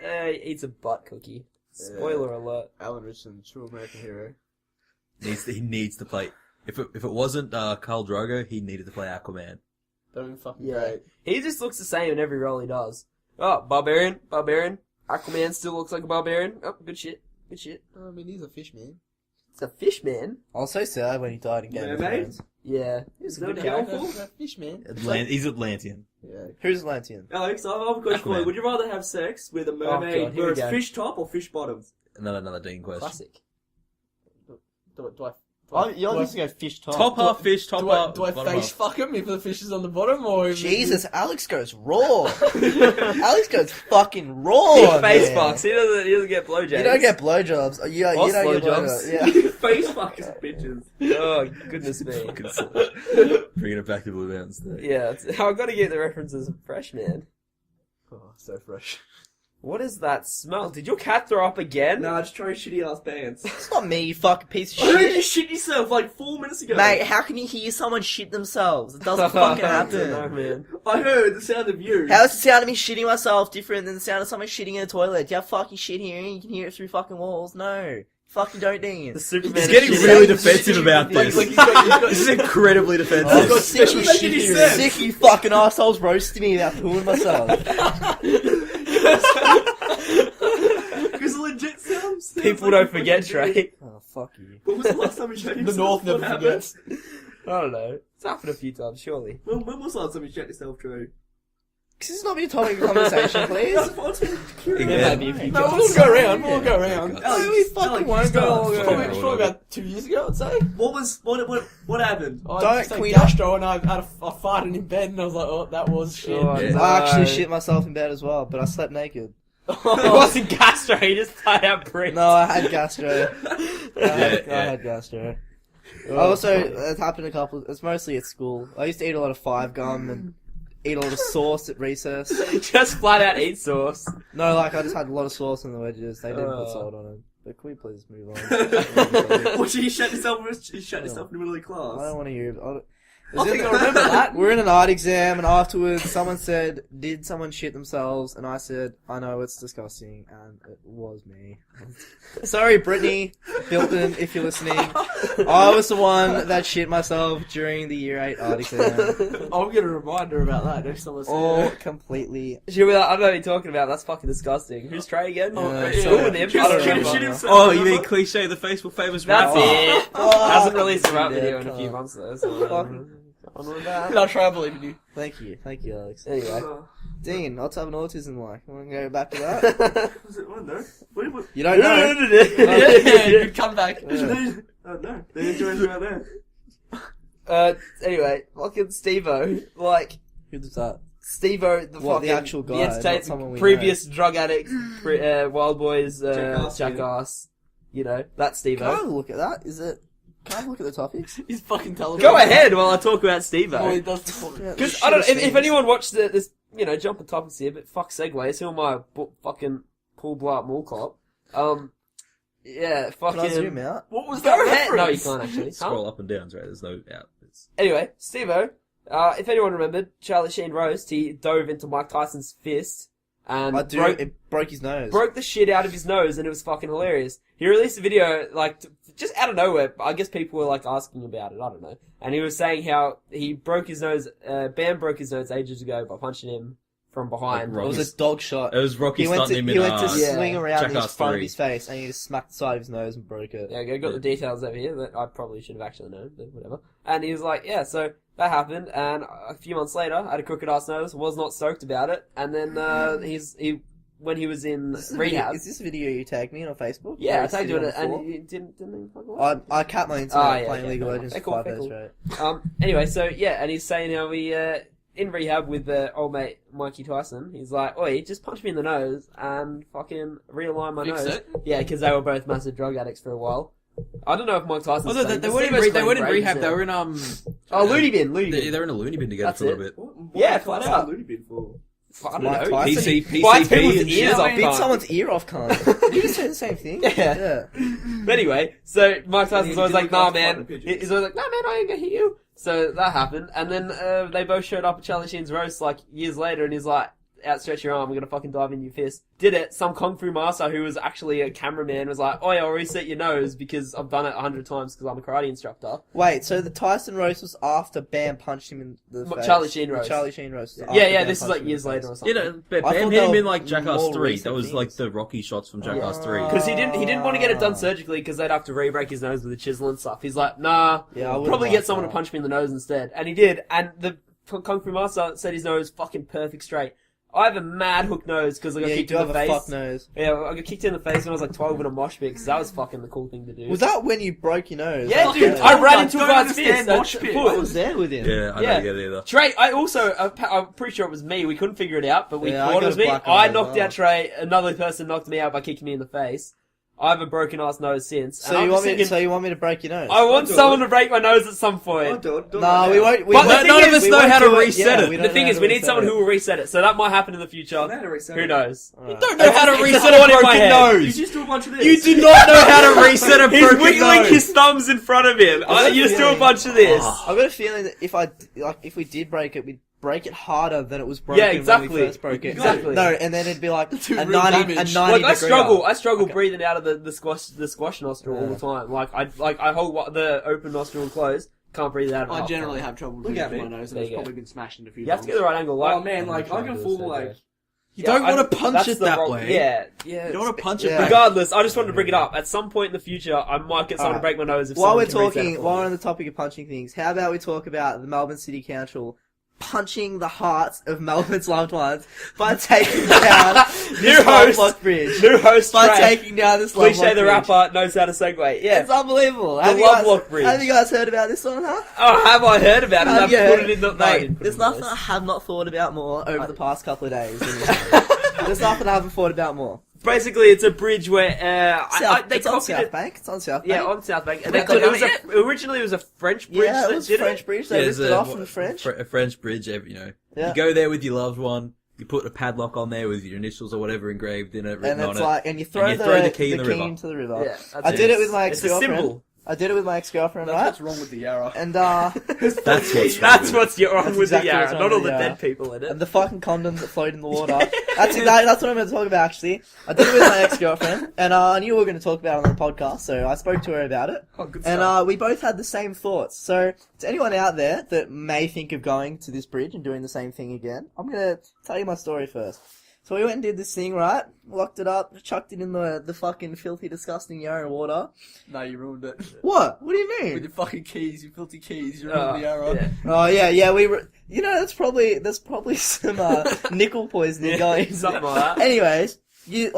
he eats a butt cookie. Spoiler alert. Alan Richardson, true American hero. He needs to play. If it wasn't Khal Drogo, he needed to play Aquaman. That would be fucking Yeah. great. He just looks the same in every role he does. Oh, Barbarian. Aquaman still looks like a barbarian. Oh, good shit. I mean, he's a fish man. It's a fish man. I was so sad when he died in Game of Mermaid? Thrones. Yeah. He's a good No character. downfall? A fish man. He's Atlantean. Yeah. Who's Atlantean? Alex, I have a question for you. Aquaman. Would you rather have sex with a God, mermaid here we where it's go. fish top or fish bottom? Another Dean question. Classic. You're just going to go fish top. Top half fish, top Do I, half. do I bottom face half. fuck him if the fish is on the bottom, or if Jesus, Alex goes raw. Alex goes fucking raw. He face man. fucks. He doesn't get blowjobs. You don't get blowjobs. You Or don't get blowjobs. blowjobs. Yeah. Face fuckers, bitches. Oh, goodness me. Fucking sick. Bringing it back to Blue Mountain State. Yeah, I've got to get the references fresh, man. Oh, so fresh. What is that smell? Did your cat throw up again? Nah, just try shitty ass pants. It's not me, you fucking piece of I heard you shit. shit yourself like 4 minutes ago. Mate, how can you hear someone shit themselves? It doesn't fucking No, happen. man. I heard the sound of you. How is the sound of me shitting myself different than the sound of someone shitting in a toilet? Do you have fucking shit hearing? You can hear it through fucking walls? No. Fucking don't, Dean. The Superman. He's is getting shitting. really defensive about this. Like, he's got- This is incredibly I'm defensive. sick Special of making shit his hearing. sense. Sick of you fucking assholes roasting me about pooing myself. Because the legit sounds. People don't forget, Trey. Oh, fuck you. When was the last time you shut The yourself? North What never happened? forgets. I don't know. It's happened a few times, surely. When was the last time you shut yourself, Trey? This is not be a topic of conversation, please. What's been curious? Yeah. Maybe a few No, times. we'll go around. We'll go around. No, we fucking won't go all Probably, over. probably about 2 years ago, I'd say. What happened? I Don't just had queen gastro and I farted in bed and I was like, oh, that was shit. Oh, Yeah. I actually no. shit myself in bed as well, but I slept naked. It wasn't gastro, he just tied out bricks. No, I had gastro. I Yeah. had gastro. I also, it happened a couple, it's mostly at school. I used to eat a lot of 5 gum and eat a lot of sauce at recess. Just flat out eat sauce. No, like, I just had a lot of sauce in the wedges. They didn't put Oh. salt on it. But can we please move on? What, you shut yourself in the middle of the I class? don't want to hear it. I think I remember that. We're in an art exam, and afterwards, someone said, "Did someone shit themselves?" And I said, "I know, it's disgusting," and it was me. Sorry, Brittany, Bilton, if you're listening. I was the one that shit myself during the Year 8 art exam. I'll get a reminder about that next time I see All you. completely. She'll be like, I don't know what you're talking about, that's fucking disgusting. Who's Trey again? Oh, It's yeah. cool with him. I don't Shit remember. himself, Oh, you mean remember? cliche, the Facebook famous That's rapper? it. Oh, Hasn't released a rap yeah, video in a few can't. months though, so Fucking- on with that. No, try, I believe in you. Thank you, Alex. Anyway. Dean, what's having autism like? Want to go back to that? Was it one, no? What? You don't know. Yeah, good comeback. Yeah. Oh, no. They didn't do anything about that. Anyway, fucking Steve-O, like, Who's that? Steve-O, the What, the fucking, actual guy, the entertainment, not someone we previous drug addict, Wild Boys, Jackass, Jackass, you know, that's Can I Steve-O. have a look at that? Can I have a look at the topics? He's fucking television. Go ahead while I talk about Oh, he Steve-O. does talk. Because, I don't know, if anyone watched this, you know, jumping topics here, but fuck segues, who am I, fucking Paul Blart Mall Cop? Yeah, fucking... Can I zoom out? What was Go that ahead! No, you reference? can't actually. Huh? Scroll up and down, right? There's no out. It's... Anyway, Steve-O, if anyone remembered, Charlie Sheen roast, he dove into Mike Tyson's fist and I do. It broke his nose. broke the shit out of his nose, and it was fucking hilarious. He released a video, like, just out of nowhere. I guess people were, like, asking about it, I don't know. And he was saying how he broke his nose, Bam broke his nose ages ago by punching him from behind. Like It was a dog shot. It was Rocky He went to stunting him he in went to Yeah. swing around in Jackass front of 3. his face, and he just smacked the side of his nose and broke it. Yeah, I got the details over here that I probably should have actually known, but whatever. And he was like, yeah, so that happened, and a few months later, I had a crooked ass nose, was not stoked about it, and then when he was in rehab. Is this a video you tagged me on Facebook? Yeah, I Where tagged he's you in sitting it, on the and floor? you didn't even fucking watch I capped my internet Oh, yeah, playing okay, League of fair Legends enough. for 5 days Cool. straight. Anyway, so yeah, and he's saying how he in rehab with old mate Mikey Tyson. He's like, "Oi, just punch me in the nose and fucking realign my Fix nose." it? Yeah, because they were both massive drug addicts for a while. I don't know if Mike Tyson. Oh, they weren't in rehab. They were in Oh, loony bin. They're in a loony bin together That's for a little it. bit. Yeah, flat out. Looney Bin for? I don't Mike know. Tyson? PC, Bites people's PCP and ears shit. off. Beat can't. someone's ear off, cunt. Did you just say the same thing? Yeah. But anyway, so Mike Tyson's He always did like, look "Nah, after man." fighting pigeons. He's always like, "Nah, man, I ain't gonna hit you." So that happened, and then they both showed up at Charlie Sheen's roast like years later, and he's like, "Outstretch your arm, I'm gonna fucking dive in your fist." Did it. Some kung fu master who was actually a cameraman was like, "Oh yeah, I'll reset your nose because I've done it 100 times because I'm a karate instructor." Wait, so the Tyson roast was after Bam punched him in the face? Charlie Sheen The roast. Charlie Sheen roast. was Yeah, after yeah. Bam This is punched like him in years the later face. or something. You know, but I Bam thought hit they him in were like Jackass more 3. recent That was things. like the Rocky shots from Jackass 3. Because he didn't want to get it done surgically because they'd have to re-break his nose with a chisel and stuff. He's like, nah, Yeah, I wouldn't probably like get someone that. to punch me in the nose instead. And he did. And the kung fu master said his nose fucking perfect straight. I have a mad hook nose because I got Yeah, you kicked do in have the a face. fuck nose. Yeah, I got kicked in the face when I was like 12 in a mosh pit because that was fucking the cool thing to do. Was that when you broke your nose? Yeah, Like, dude, Yeah. I ran into a Don't guy's understand fist. mosh pit. I was there with him. Yeah, I Yeah. don't get it either. Trey, I also, I'm pretty sure it was me. We couldn't figure it out, but we Yeah, I thought it got was a me. black eye I as knocked well. out Trey. Another person knocked me out by kicking me in the face. I have a broken ass nose since. So you want me to break your nose? I want Don't do someone it. to break my nose at some point. No, we won't. But the thing none of is, us we know won't how do to it. reset it. we The don't thing know is, how we to need someone reset who will reset it. So that might happen in the future. I know how to reset Who it. knows? it. You don't know how to It's reset a a thought in my broken head. You nose. just do a bunch of this. You do not know how to reset a He's broken wiggling nose. his thumbs in front of him. You just do a bunch of this. I've got a feeling that if we did break it, we'd break it harder than it was broken Yeah, exactly. when we first broke it. Exactly. No, and then it'd be like Do a real 90 damage. Like I struggle Okay. breathing out of the squash nostril all the time. Like I hold the open nostril and closed. Can't breathe out of it. I generally have trouble Look breathing at through me. my nose, and There it's you go. probably been smashed in a few You have to times. get the right angle. Like, Oh man, like I can fall like. You don't want to punch that's it the that wrong- way. Yeah. You don't want to punch it Yeah. back. Regardless, I just wanted to bring it up. At some point in the future, I might get someone to Alright. break my nose if While someone we're can reset it talking, for while me. we're on the topic of punching things, how about we talk about the Melbourne City Council punching the hearts of Melbourne's loved ones by taking down New this host. Lovelock Bridge. New host By Treh. taking down this Lovelock Cliche the Bridge. rapper knows how to segue. Yeah. It's unbelievable. Have Lovelock Bridge. you guys heard about this one, huh? Oh, have I heard about it? Have I've you put heard? it in the... No, I Mate, didn't put it there's in the nothing list. I have not thought about more over the past couple of days. There's nothing I haven't thought about more. Basically, it's a bridge where they It's on copied South it. Bank. It's on South Bank. Yeah, on South Bank. And They it could- was originally it was a French bridge Yeah, that it was did a French it. bridge. They ripped it off from the French. A French bridge, you know. Yeah. You go there with your loved one, you put a padlock on there with your initials or whatever engraved in it, written And on it's it. like, and you throw, the key in the river. into the river. Yeah, that's I it. did it with my It's a ex-girlfriend. symbol. I did it with my ex-girlfriend, That's right? what's wrong with the Yarra. And That's what's That's what's wrong That's with exactly the Yarra, what's wrong not all with the the Yarra. dead people in it. and the fucking condoms that float in the water. That's what I'm going to talk about, actually. I did it with my ex-girlfriend, and I knew we were going to talk about it on the podcast, so I spoke to her about it. Oh, good And stuff. we both had the same thoughts. So, to anyone out there that may think of going to this bridge and doing the same thing again, I'm going to tell you my story first. So we went and did this thing, right? Locked it up, chucked it in the fucking filthy, disgusting Yarra water. No, you ruined it. What? What do you With mean? your fucking keys, you filthy keys, you ruined the Yarra. yeah. Oh yeah, we were. You know, there's probably some nickel poisoning going. Something like that. Anyways, you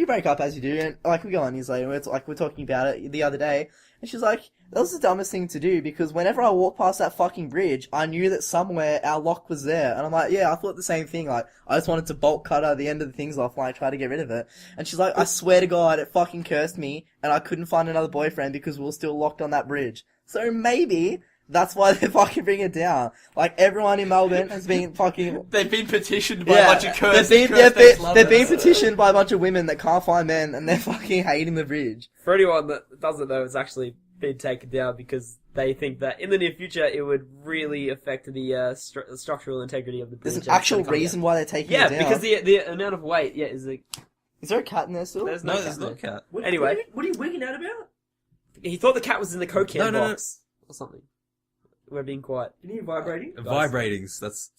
break up as you do, and like we go on years later, we're talking about it the other day, and she's like, that was the dumbest thing to do because whenever I walked past that fucking bridge, I knew that somewhere our lock was there, and I'm like, yeah, I thought the same thing. Like, I just wanted to bolt cut the end of the things off, like try to get rid of it. And she's like, I swear to God, it fucking cursed me, and I couldn't find another boyfriend because we were still locked on that bridge. So maybe that's why they're fucking bringing it down. Like, everyone in Melbourne has been fucking... They've been petitioned by a bunch of cursed they've lovers. been petitioned by a bunch of women that can't find men, and they're fucking hating the bridge. For anyone that doesn't know, it's actually been taken down because they think that in the near future it would really affect the structural integrity of the bridge. There's an actual reason why they're taking Yeah, it down. because the amount of weight, is like, Is there a cat in there still? there's No, no there's cat not there. cat. Anyway. What are you wigging out about? He thought the cat was in the coke can No. box or something. We're being quiet. Can you hear vibrating? Vibratings, that's...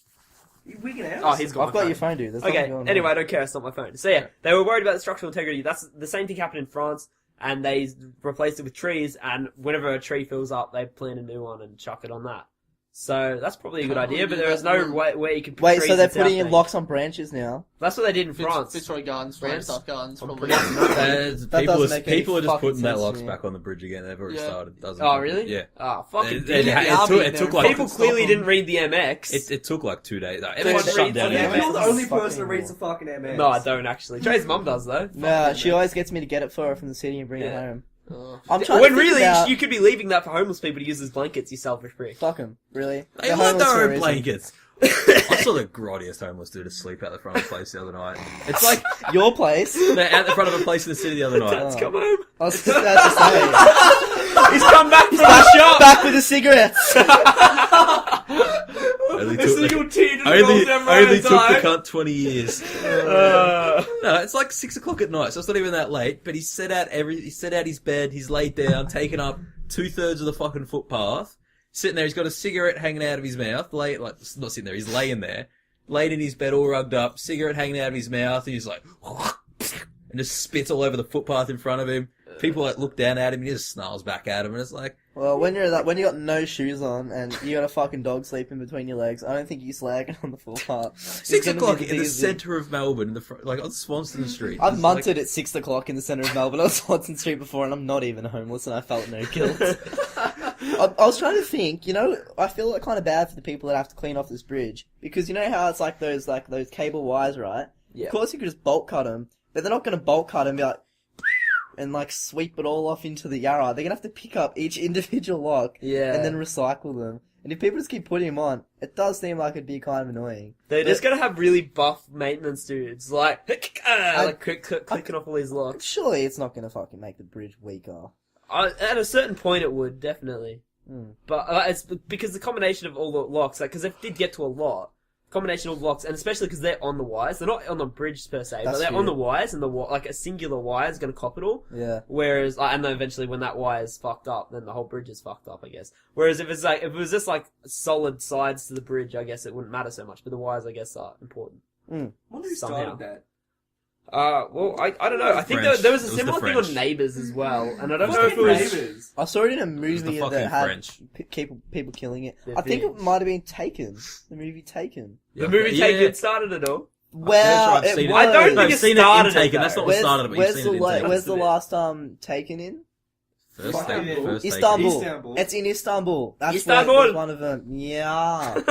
You wigging out? Oh, he's got I've my got phone. your phone, dude. There's Okay, nothing going on. anyway, I don't care, it's not my phone. So yeah, they were worried about the structural integrity. That's the same thing happened in France, and they replaced it with trees, and whenever a tree fills up, they plant a new one and chuck it on that. So that's probably a good idea, but there is no way you can put Wait, trees so they're in putting South in Bank. locks on branches now? That's what they did in France. Fitzroy Gardens, France. Stuff Gardens, I'm probably. pretty- That doesn't make any people are just fucking putting that sense to locks me. back on the bridge again. They've already Yeah. started. Doesn't Oh, really? Yeah. Oh, fucking It, did it, it. it took like People clearly didn't read the MX. it took like 2 days. Like, Dude, everyone read shut down the the Yeah, MX. you're the MX. only Fucking person that reads the wrong. fucking MX. No, I don't actually. Trey's mum does though. Nah, she always gets me to get it for her from the city and bring it Yeah. home. Oh. I'm trying When to think really about... you could be leaving that for homeless people to use as blankets, you selfish prick. Fuck 'em, really? They They're want homeless for a their own reason. blankets. I saw the grottiest homeless dude asleep out the front of a place the other night. It's like Your place? they're out the front of a place in the city the other night. Oh. Let's come home. I was just about to say. He's come back from the shop. Back with the cigarettes! Only A took single tea just only, rolls down my only took the eye. cunt 20 years. Uh, No, it's like 6 o'clock at night, so it's not even that late. But he set out his bed. He's laid down, taken up 2/3 of the fucking footpath. Sitting there, he's got a cigarette hanging out of his mouth. Not sitting there, he's laying there, laid in his bed, all rugged up, cigarette hanging out of his mouth, and he's like, and just spits all over the footpath in front of him. People like look down at him, and he just snarls back at him, and it's like, Well, when you got no shoes on and you got a fucking dog sleeping between your legs, I don't think you slagging on the footpath. 6 o'clock in the centre of Melbourne, in the like on Swanston Street. I've It's munted at 6 o'clock in the centre of Melbourne on Swanson Street before, and I'm not even homeless, and I felt no guilt. I was trying to think, I feel like kind of bad for the people that have to clean off this bridge, because you know how it's like those cable wires, right? Yeah. Of course you could just bolt cut them, but they're not going to bolt cut and be like, and like sweep it all off into the Yarra, they're gonna have to pick up each individual lock Yeah. and then recycle them. And if people just keep putting them on, it does seem like it'd be kind of annoying. They're just gonna have really buff maintenance dudes, like clicking off all these locks. Surely it's not gonna fucking make the bridge weaker. At a certain point, it would definitely. But it's because the combination of all the locks, like, because it did get to a lot. Combination of locks, and especially because they're on the wires. They're not on the bridge per se, but they're on the wires, and like a singular wire is going to cop it all. Yeah. Whereas, and then eventually when that wire is fucked up, then the whole bridge is fucked up, I guess. Whereas if it was just like solid sides to the bridge, I guess it wouldn't matter so much. But the wires, I guess, are important. I wonder who started that. Well, I don't know. I think French. there was a It was similar the thing on French. Neighbours as well, and I don't know if Fucking it was. Neighbours. I saw it in a the movie fucking that had French. people killing it. Yeah, I think it things. might have been Taken. The movie Taken. The movie Taken started it all. Well, I've seen it it. I don't was. think I've it seen it in started Taken. it, That's not though. what started it, but you've seen it in Taken. Where's the That's last Taken in? First Fucking Taken. First Taken. Istanbul. Istanbul. It's in Istanbul. That's Istanbul. Where it's one of them. Yeah.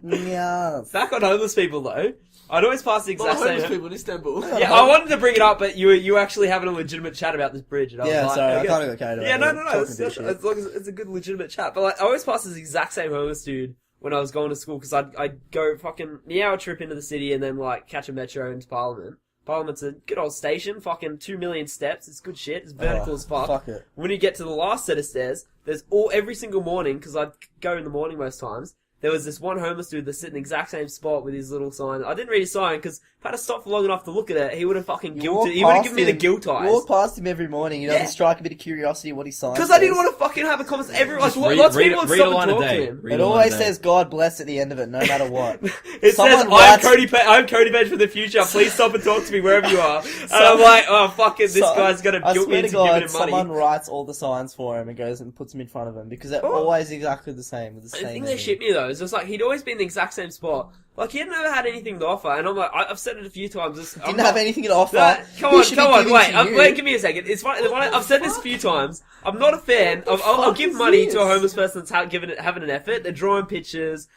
Yeah. Back on homeless people though, I'd always pass the Well, exact homeless same. people in Istanbul. Yeah, I wanted to bring it up, but you were actually having a legitimate chat about this bridge, and I was Yeah, like, sorry, I okay. kind of got carried away. Yeah, no. Talking It's, big just, shit. as long as it's a good legitimate chat. But like, I always pass this exact same homeless dude when I was going to school because I'd go fucking the hour trip into the city and then like catch a metro into Parliament. Parliament's a good old station, fucking 2 million steps. It's good shit. It's vertical as fuck. Fuck it. When you get to the last set of stairs, there's every single morning because I'd go in the morning most times. There was this one homeless dude that sit in the exact same spot with his little sign. I didn't read his sign because if I had to stop for long enough to look at it, he would have fucking You walk guilted. He would have past given me the him- guilt You eyes. walk past him every morning. You Yeah. doesn't strike a bit of curiosity what he signs. Because I didn't want to fucking have a conversation. Everyone, Just lots of read people would a stop line and a talk to day. him. Read It a line always a day. says God bless at the end of it, no matter what. It Someone says, writes- I'm Cody Bench for the future. Please stop and talk to me wherever you are. And I'm like, oh, fuck it. This guy's going to I guilt me swear to into giving God, him money. someone writes all the signs for him and goes and puts them in front of him because they're Oh. always exactly the same with the The same. thing that name. shit me though is just like he'd always been in the exact same spot. Like he had never had anything to offer, and I'm like, I've said it a few times. Didn't have anything to offer. Come He on, should be come on, giving wait, to you. wait, give me a second. It's fine. I've said this a few times. I'm not a fan of. I'll give is money this? to a homeless person that's having an effort. They're drawing pictures.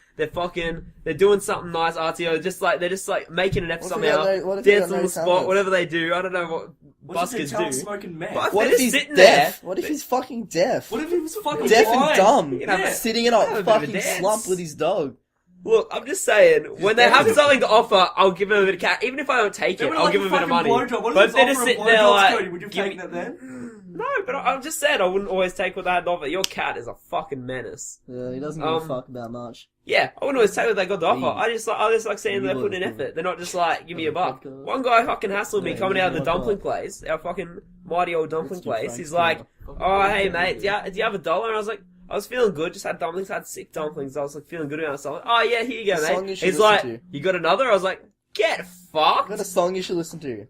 They're doing something nice, arty. Or they're just like making an effort What if they got somehow. no- what if they got Dance on no the spot, talent? whatever they do. I don't know what What's buskers talent do. smoking meth? But What they're if just he's sitting deaf? there. What if he's fucking deaf? What if he was fucking Deaf and blind? dumb. You know, Yeah. Sitting in Have a a bit of a fucking dance. slump with his dog. Look, I'm just saying, when they have something to offer, I'll give them a bit of cash. Even if I don't take They it, were I'll like give a them a bit of fucking money. blowjob. What if But he they're was just offering sitting there blowjobs, like, Cody? Would you have give taken me- that then? No, but I've just said I wouldn't always take what they had to offer. Your cat is a fucking menace. Yeah, he doesn't give a fuck about much. Yeah, I wouldn't always take what they got to offer. Please. I just like seeing they're You putting in would. effort. They're not just like, give me a buck. podcast. One guy fucking hassled me Yeah, coming you out of the know what dumpling God. place, our fucking mighty old dumpling Let's do place. Frank's He's like, dinner. oh, hey mate, do you have $1? And I was like, I was feeling good, just had dumplings, had sick dumplings. I was like feeling good about myself. Oh yeah, here you go, The song you mate. should He's listen like, to. you got another? I was like, get I've fucked. got a song you should listen to.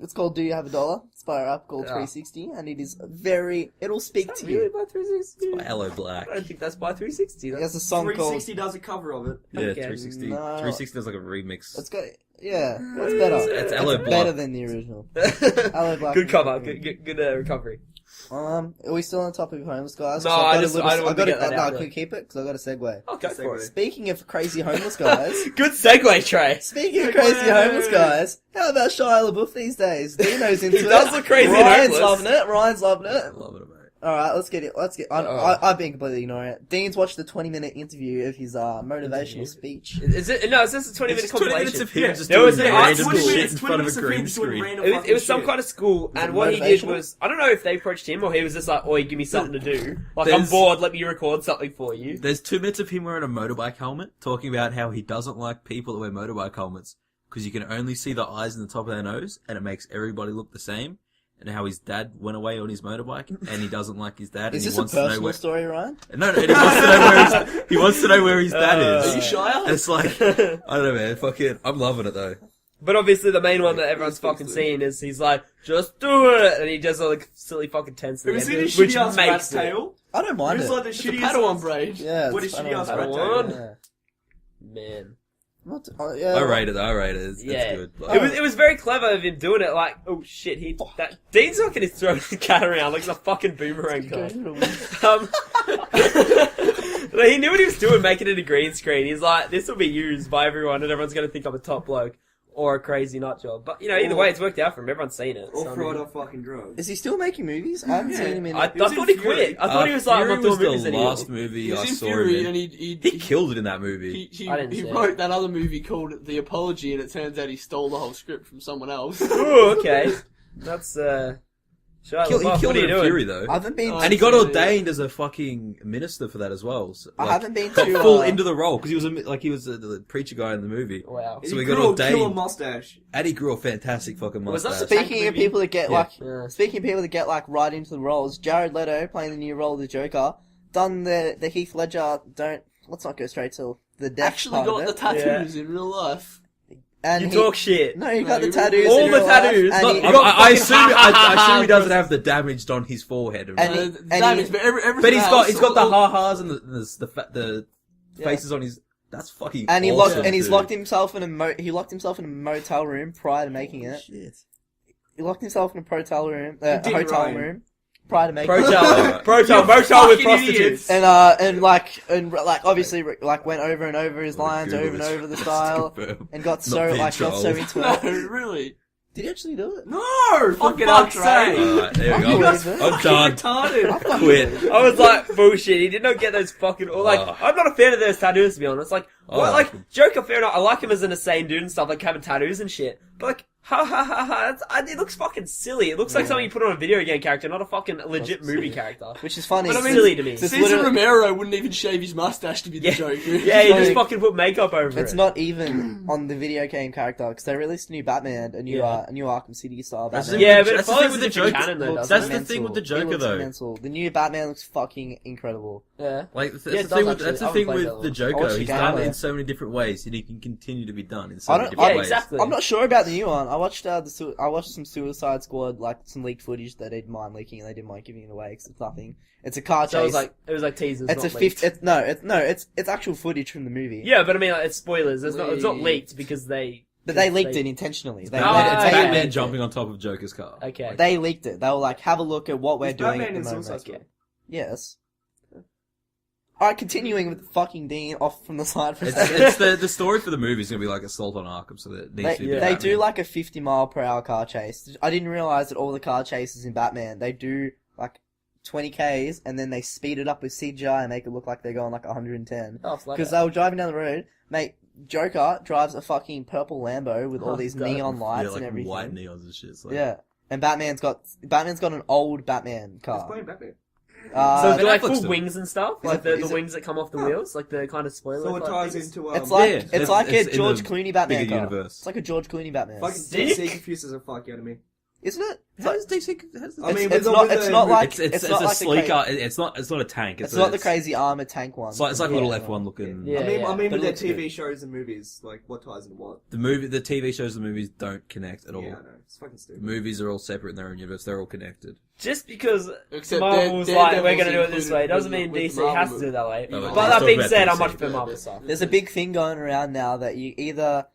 It's called "Do You Have $1?" It's by a rap called Yeah. 360, and it is it'll speak to Really you. by 360? By Hello Black. I don't think that's by 360. There's a song called. 360 does a cover of it. Yeah, Okay. 360. No. 360 does like a remix. It's got yeah. It's better. It's Hello It's Black. better than the original. that's Hello Black. good cover, good recovery. Are we still on the topic of homeless guys? No, 'Cause I've got I a just- little- I don't want to I've got get that no, out can there. we keep it? Because I've got a segue. I'll go for it. Speaking of crazy homeless guys, Good segue, Treh. speaking of crazy homeless guys, how about Shia LaBeouf these days? Dino's into He it. does look crazy and Ryan's homeless. loving it. Ryan's loving it. I love it, mate. Alright, let's get it. I've been completely ignorant. Dean's watched the 20-minute interview of his motivational speech. Is it? No, it's just a 20-minute It's 20 minutes compilation. of him Yeah. just There doing was an art random school. shit in front of a green screen. It was some kind of school, Was and it what he did motivational? was, I don't know if they approached him or he was just like, oi, give me something to do. Like, I'm There's- bored, let me record something for you. There's 2 minutes of him wearing a motorbike helmet, talking about how he doesn't like people that wear motorbike helmets, because you can only see the eyes and the top of their nose, and it makes everybody look the same. And how his dad went away on his motorbike, and he doesn't like his dad, Is and this he a wants to know personal where. story, Ryan? No, and he wants to know where his dad is. Are you Shia? And it's like, I don't know, man. Fucking, I'm loving it though. But obviously the main one that everyone's fucking seen is he's like, just do it! And he does like silly fucking tense Have you thing, seen his which shitty ass rat makes it. tail? I don't mind It's it. like the It's a shittiest Padawan braid. Yeah, What it's is shitty Padawan. ass rat Padawan? tail? Yeah. Man. Yeah. I rate it. It's Yeah. good. It was very clever of him doing it, like, oh shit, Dean's not gonna throw the cat around like it's a fucking boomerang guy. He knew what he was doing, making it a green screen. He's like, this will be used by everyone and everyone's gonna think I'm a top bloke. or a crazy nut job. But, either way, it's worked out for him. Everyone's seen it. Or So, I fried mean, on fucking drugs. Is he still making movies? I haven't seen him in. I He was thought in he quit. Fury. I thought he was like, I'm Fury not doing was movies the anymore. last movie He I was in saw Fury, him in. and He he killed it in that movie. I didn't he see wrote it. that other movie called The Apology, and it turns out he stole the whole script from someone else. Ooh, okay. That's, He Shia killed LaBeouf, what are it you in doing? Fury though. I haven't been. Oh, And he got Yeah. ordained as a fucking minister for that as well. So, I haven't been got to, full into the role because he was the preacher guy in the movie. Wow. So he he got grew a killer ordained. mustache. And he grew a fantastic fucking Was that mustache. the- Speaking of movie? people that get Yeah. Yeah. speaking of people that get right into the roles, Jared Leto playing the new role of the Joker, done the Heath Ledger. Let's not go straight to the death Actually part got of the it. tattoos in real life. And You he- talk shit. No, he got No, the tattoos. all in the real life, tattoos, and not- he- You got I fucking assume he doesn't have the damaged on his forehead. And he- Damage, but everything But else, he's got the all- ha-has and the Yeah. faces on his. That's fucking. and he awesome, locked and he's dude. locked himself in he locked himself in a motel room prior to making it. Shit. He locked himself in a hotel room, He a did hotel Ryan. room prior to making it. Motel with fucking prostitutes. And obviously went over and over his lines, Google over and this. over the style, Confirm. and got Not so being got so trolled. into No, it. really. Did he actually do it? No! For Fucking fuck's up, sake! Treh. Alright, there we You go. guys I'm done. Retarded. Quit. I was like, bullshit. He did not get those fucking. Or like, Oh. I'm not a fan of those tattoos to be honest. Like, Oh. well, like Joker, fair enough. I like him as an insane dude and stuff, like having tattoos and shit. But like, ha ha ha ha. It looks fucking silly. It looks like something you put on a video game character, not a fucking legit movie character. Which is funny. But I mean, silly to me. It's Caesar literally- Romero wouldn't even shave his mustache to be the Yeah, Joker. yeah, he like- just fucking put makeup over It's it. not even on the video game character because they released a new Batman, a new Yeah. Arkham City style That's Batman. the- Yeah, but it that's the follows thing a with the different Joker. canon though. Looks doesn't That's it? the thing with the It Joker, looks though. mental. The new Batman looks fucking incredible. Yeah. Like that's Yeah, the it thing does with actually. I haven't played that the one. I watched Joker. the He's game done it there. in so many different ways, and he can continue to be done in so I many don't- different Yeah, ways. exactly. I'm not sure about the new one. I watched I watched some Suicide Squad, like some leaked footage that they didn't mind leaking, and they didn't mind giving it away because it's nothing. It's a car chase. So it was like teasers. it's not a leaked. it's actual footage from the movie. Yeah, but I mean, like, it's spoilers. It's not Leaked. leaked because they. But they leaked it intentionally. They, Ah, Batman, okay. Batman leaked jumping on top of Joker's car. Okay. it. They leaked it. They were like, have a look at what we're Is doing Batman at the in moment. Suicide Squad? Okay. Yes. Alright, continuing with fucking Dean off from the side for a It's, second. it's the story for the movie is gonna be like Assault on Arkham, so that needs to be. yeah. They Batman. do like a 50 mile per hour car chase. I didn't realize that all the car chases in Batman, they do like 20 Ks and then they speed it up with CGI and make it look like they're going like 110. Oh, it's like Because that. they were driving down the road, mate, Joker drives a fucking purple Lambo with all Oh, these God. neon lights yeah, like and everything. white neons and shit. It's like, Yeah. And Batman's got an old Batman He's car. playing Batman. So Uh, do like Netflix full do. wings and stuff, Is like it- the is it- wings that come off the wheels, like the kind of spoiler. So it type ties things. into it's like Yeah, it's like it's a in George the Clooney Batman bigger car. universe. It's like a George Clooney Batman. Fucking Sick. DC confuses the fuck out of me. Isn't it? How does DC? I mean, it's with not. the- It's not like. It's not a like the sleeker. It's not a tank. It's not the crazy armored tank one. It's like a little Yeah. F1 looking. Yeah. I mean But with it their looks TV good. shows and movies, like what ties into what? The TV shows, and the movies don't connect at all. Yeah, I know. It's fucking The stupid. movies are all separate in their own universe. They're all connected. Just because Except Marvel's Dare- like, we're Daredevil's gonna do it this included way, doesn't with mean the DC Marvel has to movie. do it that way. No, But let's that talk being about said, DC. I'm much for Marvel stuff. There's a big thing going around now that you either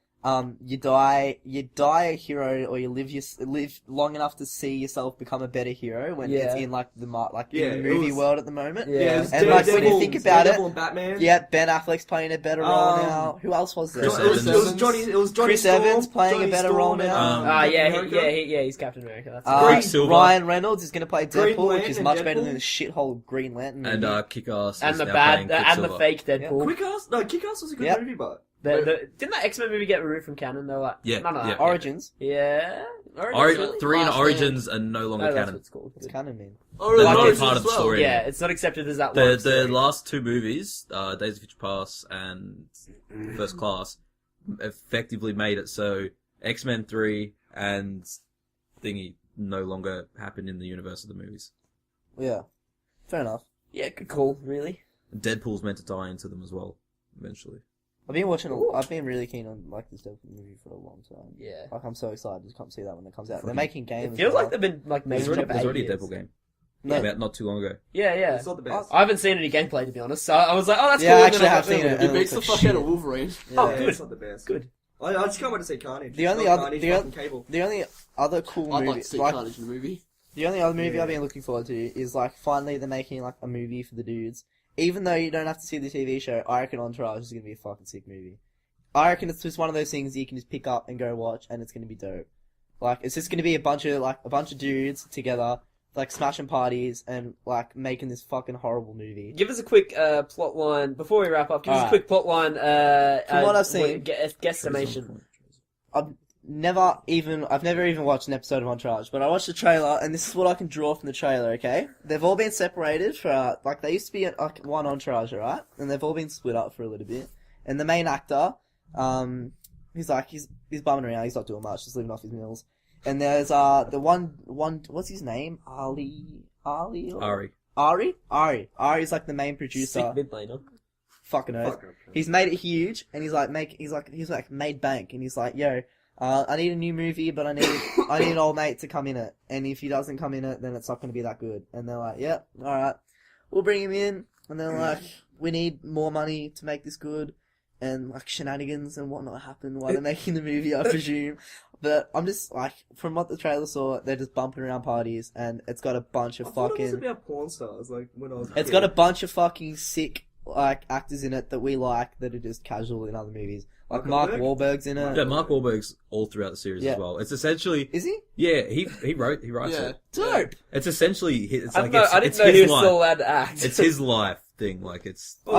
you die a hero or you live long enough to see yourself become a better hero when Yeah. it's in like the Yeah, in the it movie was- world at the moment. Yeah. it's And, like, when you Daredevil- think about it- Daredevil and Batman. Yeah, Ben Affleck's playing a better role Um, now. Who else was there? Chris It was Evans. Johnny. It was Johnny Chris Storm, Evans playing a Johnny better Storm role and, now. Captain America. He's Captain America. That's Uh, Quicksilver. Ryan Reynolds is going to play Green Deadpool, which Lantern is and much better Deadpool. than the shithole Green Lantern And movie. Kick-Ass and is the now bad playing and the Quicksilver. fake Deadpool. Quick-Ass? No, Kick-Ass was a good Yep. movie, but Didn't that X-Men movie get removed from canon? They were like, Yeah, none of yeah. that. Origins, Yeah. Origins? 3 and Last Origins are no longer Oh, that's what canon. it's called. it's canon, man. Oh, really? Like, Origins part of as the well. story. Yeah, it's not accepted as that The one story. last two movies, Days of Future Past and First Class, effectively made it so X-Men 3 and Thingy no longer happen in the universe of the movies. Yeah, fair enough. Yeah, good call, really. Deadpool's meant to tie into them as well, eventually. I've been really keen on like this Deadpool movie for a long time. Yeah. Like I'm so excited to come see that when it comes out. They're Fucking- making games. It as feels well. like they've been like There's making it for already 8 a years. Deadpool game. No. About not too long ago. Yeah, yeah. it's not the best. I haven't seen any gameplay to be honest, so I was like, oh, that's Yeah, cool. I and actually then I have got seen it. filmed. It And beats it the looks fuck like out of shit. Wolverine. Oh, Yeah, good. It's not the best. Good. I just can't wait to see Carnage. The only Not other- Carnage, the oth- fucking Cable. The only other cool I'd movie, like to see Carnage in the movie. the only other movie I've been looking forward to is like finally they're making like a movie for the dudes. Even though you don't have to see the TV show, I reckon Entourage is gonna be a fucking sick movie. I reckon it's just one of those things you can just pick up and go watch, and it's gonna be dope. Like, it's just gonna be a bunch of dudes together, like, smashing parties and, like, making this fucking horrible movie. Give us a quick plot line before we wrap up. Give us a Alright. quick plot line. From what I've seen, guesstimation. I've never even watched an episode of Entourage, but I watched the trailer, and this is what I can draw from the trailer, okay? They've all been separated for, like, they used to be one Entourage, right? And they've all been split up for a little bit. And the main actor, he's bumming around, he's not doing much, just living off his meals. And there's, the one, what's his name? Ari? Ari's like the main producer. Sick mid laner. Fucking earth. He's made it huge, and he's made bank, and he's like, yo, I need a new movie, but I need an old mate to come in it. And if he doesn't come in it, then it's not going to be that good. And they're like, yep, alright, we'll bring him in. And they're like, we need more money to make this good. And, like, shenanigans and whatnot happen while they're making the movie, I presume. But I'm just, like, from what the trailer saw, they're just bumping around parties, and it's got a bunch of It was about porn stars, like, when I was a It's kid. got a bunch of fucking sick, like, actors in it that we like that are just casual in other movies. Like, Mark Wahlberg's in it. Yeah, Mark Wahlberg's all throughout the series as well. It's essentially... Is he? Yeah, he writes it. Dope! It's essentially... It's I like, didn't know it's he his was life. still allowed to act. It's his life thing, like, it's... So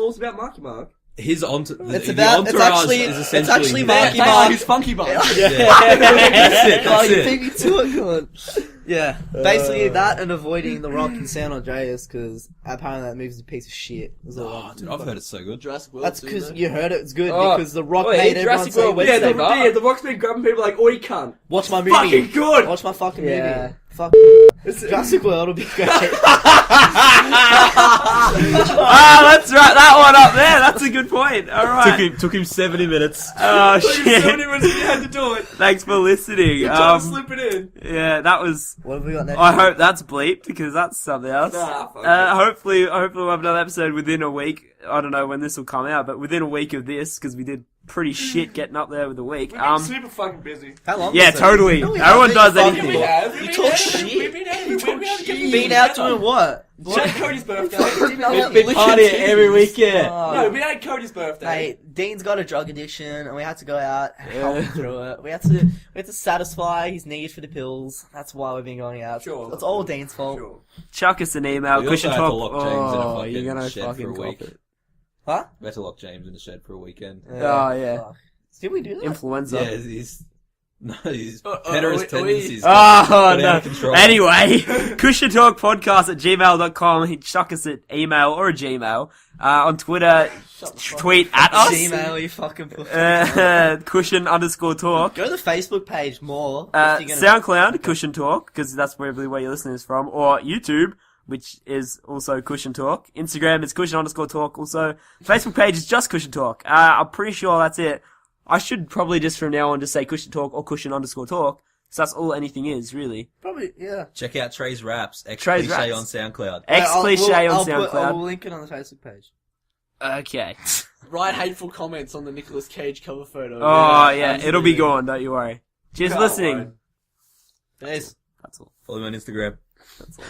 it's about Marky Mark. His It's the about, entourage it's is actually his- Marky Hey, Mark. his funky bunch. Yeah. That's Oh, you it. beat me to it, God. Yeah. Basically that and avoiding The Rock and San Andreas, because apparently that movie's a piece of shit. That's all Oh, dude, I've heard it's so good. Jurassic World. That's too, because though. you heard it, it's good, Oh. because The Rock Oh, made yeah, everyone Jurassic say, World Yeah, Wednesday, the Rock's been grabbing people like, oi, cunt. watch my movie. Fucking good! Watch my fucking Yeah. movie. Fuck. It's- Jurassic World will be great. Let's wrap that one up there. That's a good point. Alright. Took him 70 minutes. Oh, Took him 70 shit. minutes, you had to do it. Thanks for listening. You tried to slip it in. Yeah, that was... What have we got next? I hope that's bleeped, because that's something else. Nah, fuck Hopefully we'll have another episode within a week. I don't know when this will come out, but within a week of this, because we did pretty shit getting up there with the week. We've been super fucking busy. How long Yeah, was it? totally. No, we Everyone haven't. does Fuck anything. you. have. You talk shit. We've been having Been out doing what? Check Cody's birthday. Big party every weekend. No, we had Cody's birthday. Hey, Dean's got a drug addiction, and we had to go out and help him through it. We had to satisfy his need for the pills. That's why we've been going out. Sure. It's all Dean's fault. Sure. Chuck us an email. We also had to CushionTalk. lock James in a Oh, fucking you're gonna shed for fucking a week. cop it. Huh? We had to lock James in the shed for a weekend. Oh, yeah. Fuck. Did we do that? Influenza. Yeah, his are pederast we- tendencies. Oh, got no. out of control. Anyway, CushionTalkPodcast@gmail.com. Chuck us an email or a Gmail. On Twitter, tweet at us. Gmail, you fucking pussy. Cushion_talk. Go to the Facebook page more. if you're gonna- SoundCloud, Cushion Talk, because that's probably where you're listening is from. Or YouTube, which is also Cushion Talk. Instagram is Cushion_talk. Also, Facebook page is just Cushion Talk. I'm pretty sure that's it. I should probably just from now on just say Cushion Talk or Cushion_talk. So that's all anything is, really. Probably, yeah. Check out Trey's raps. Trey's Cliche raps. on SoundCloud. Cliche on I'll SoundCloud. link it on the Facebook page. Okay. Write hateful comments on the Nicolas Cage cover photo. Oh, yeah. Absolutely. It'll be gone. Don't you worry. Cheers for Can't listening. Peace. That's all. Follow me on Instagram. That's all.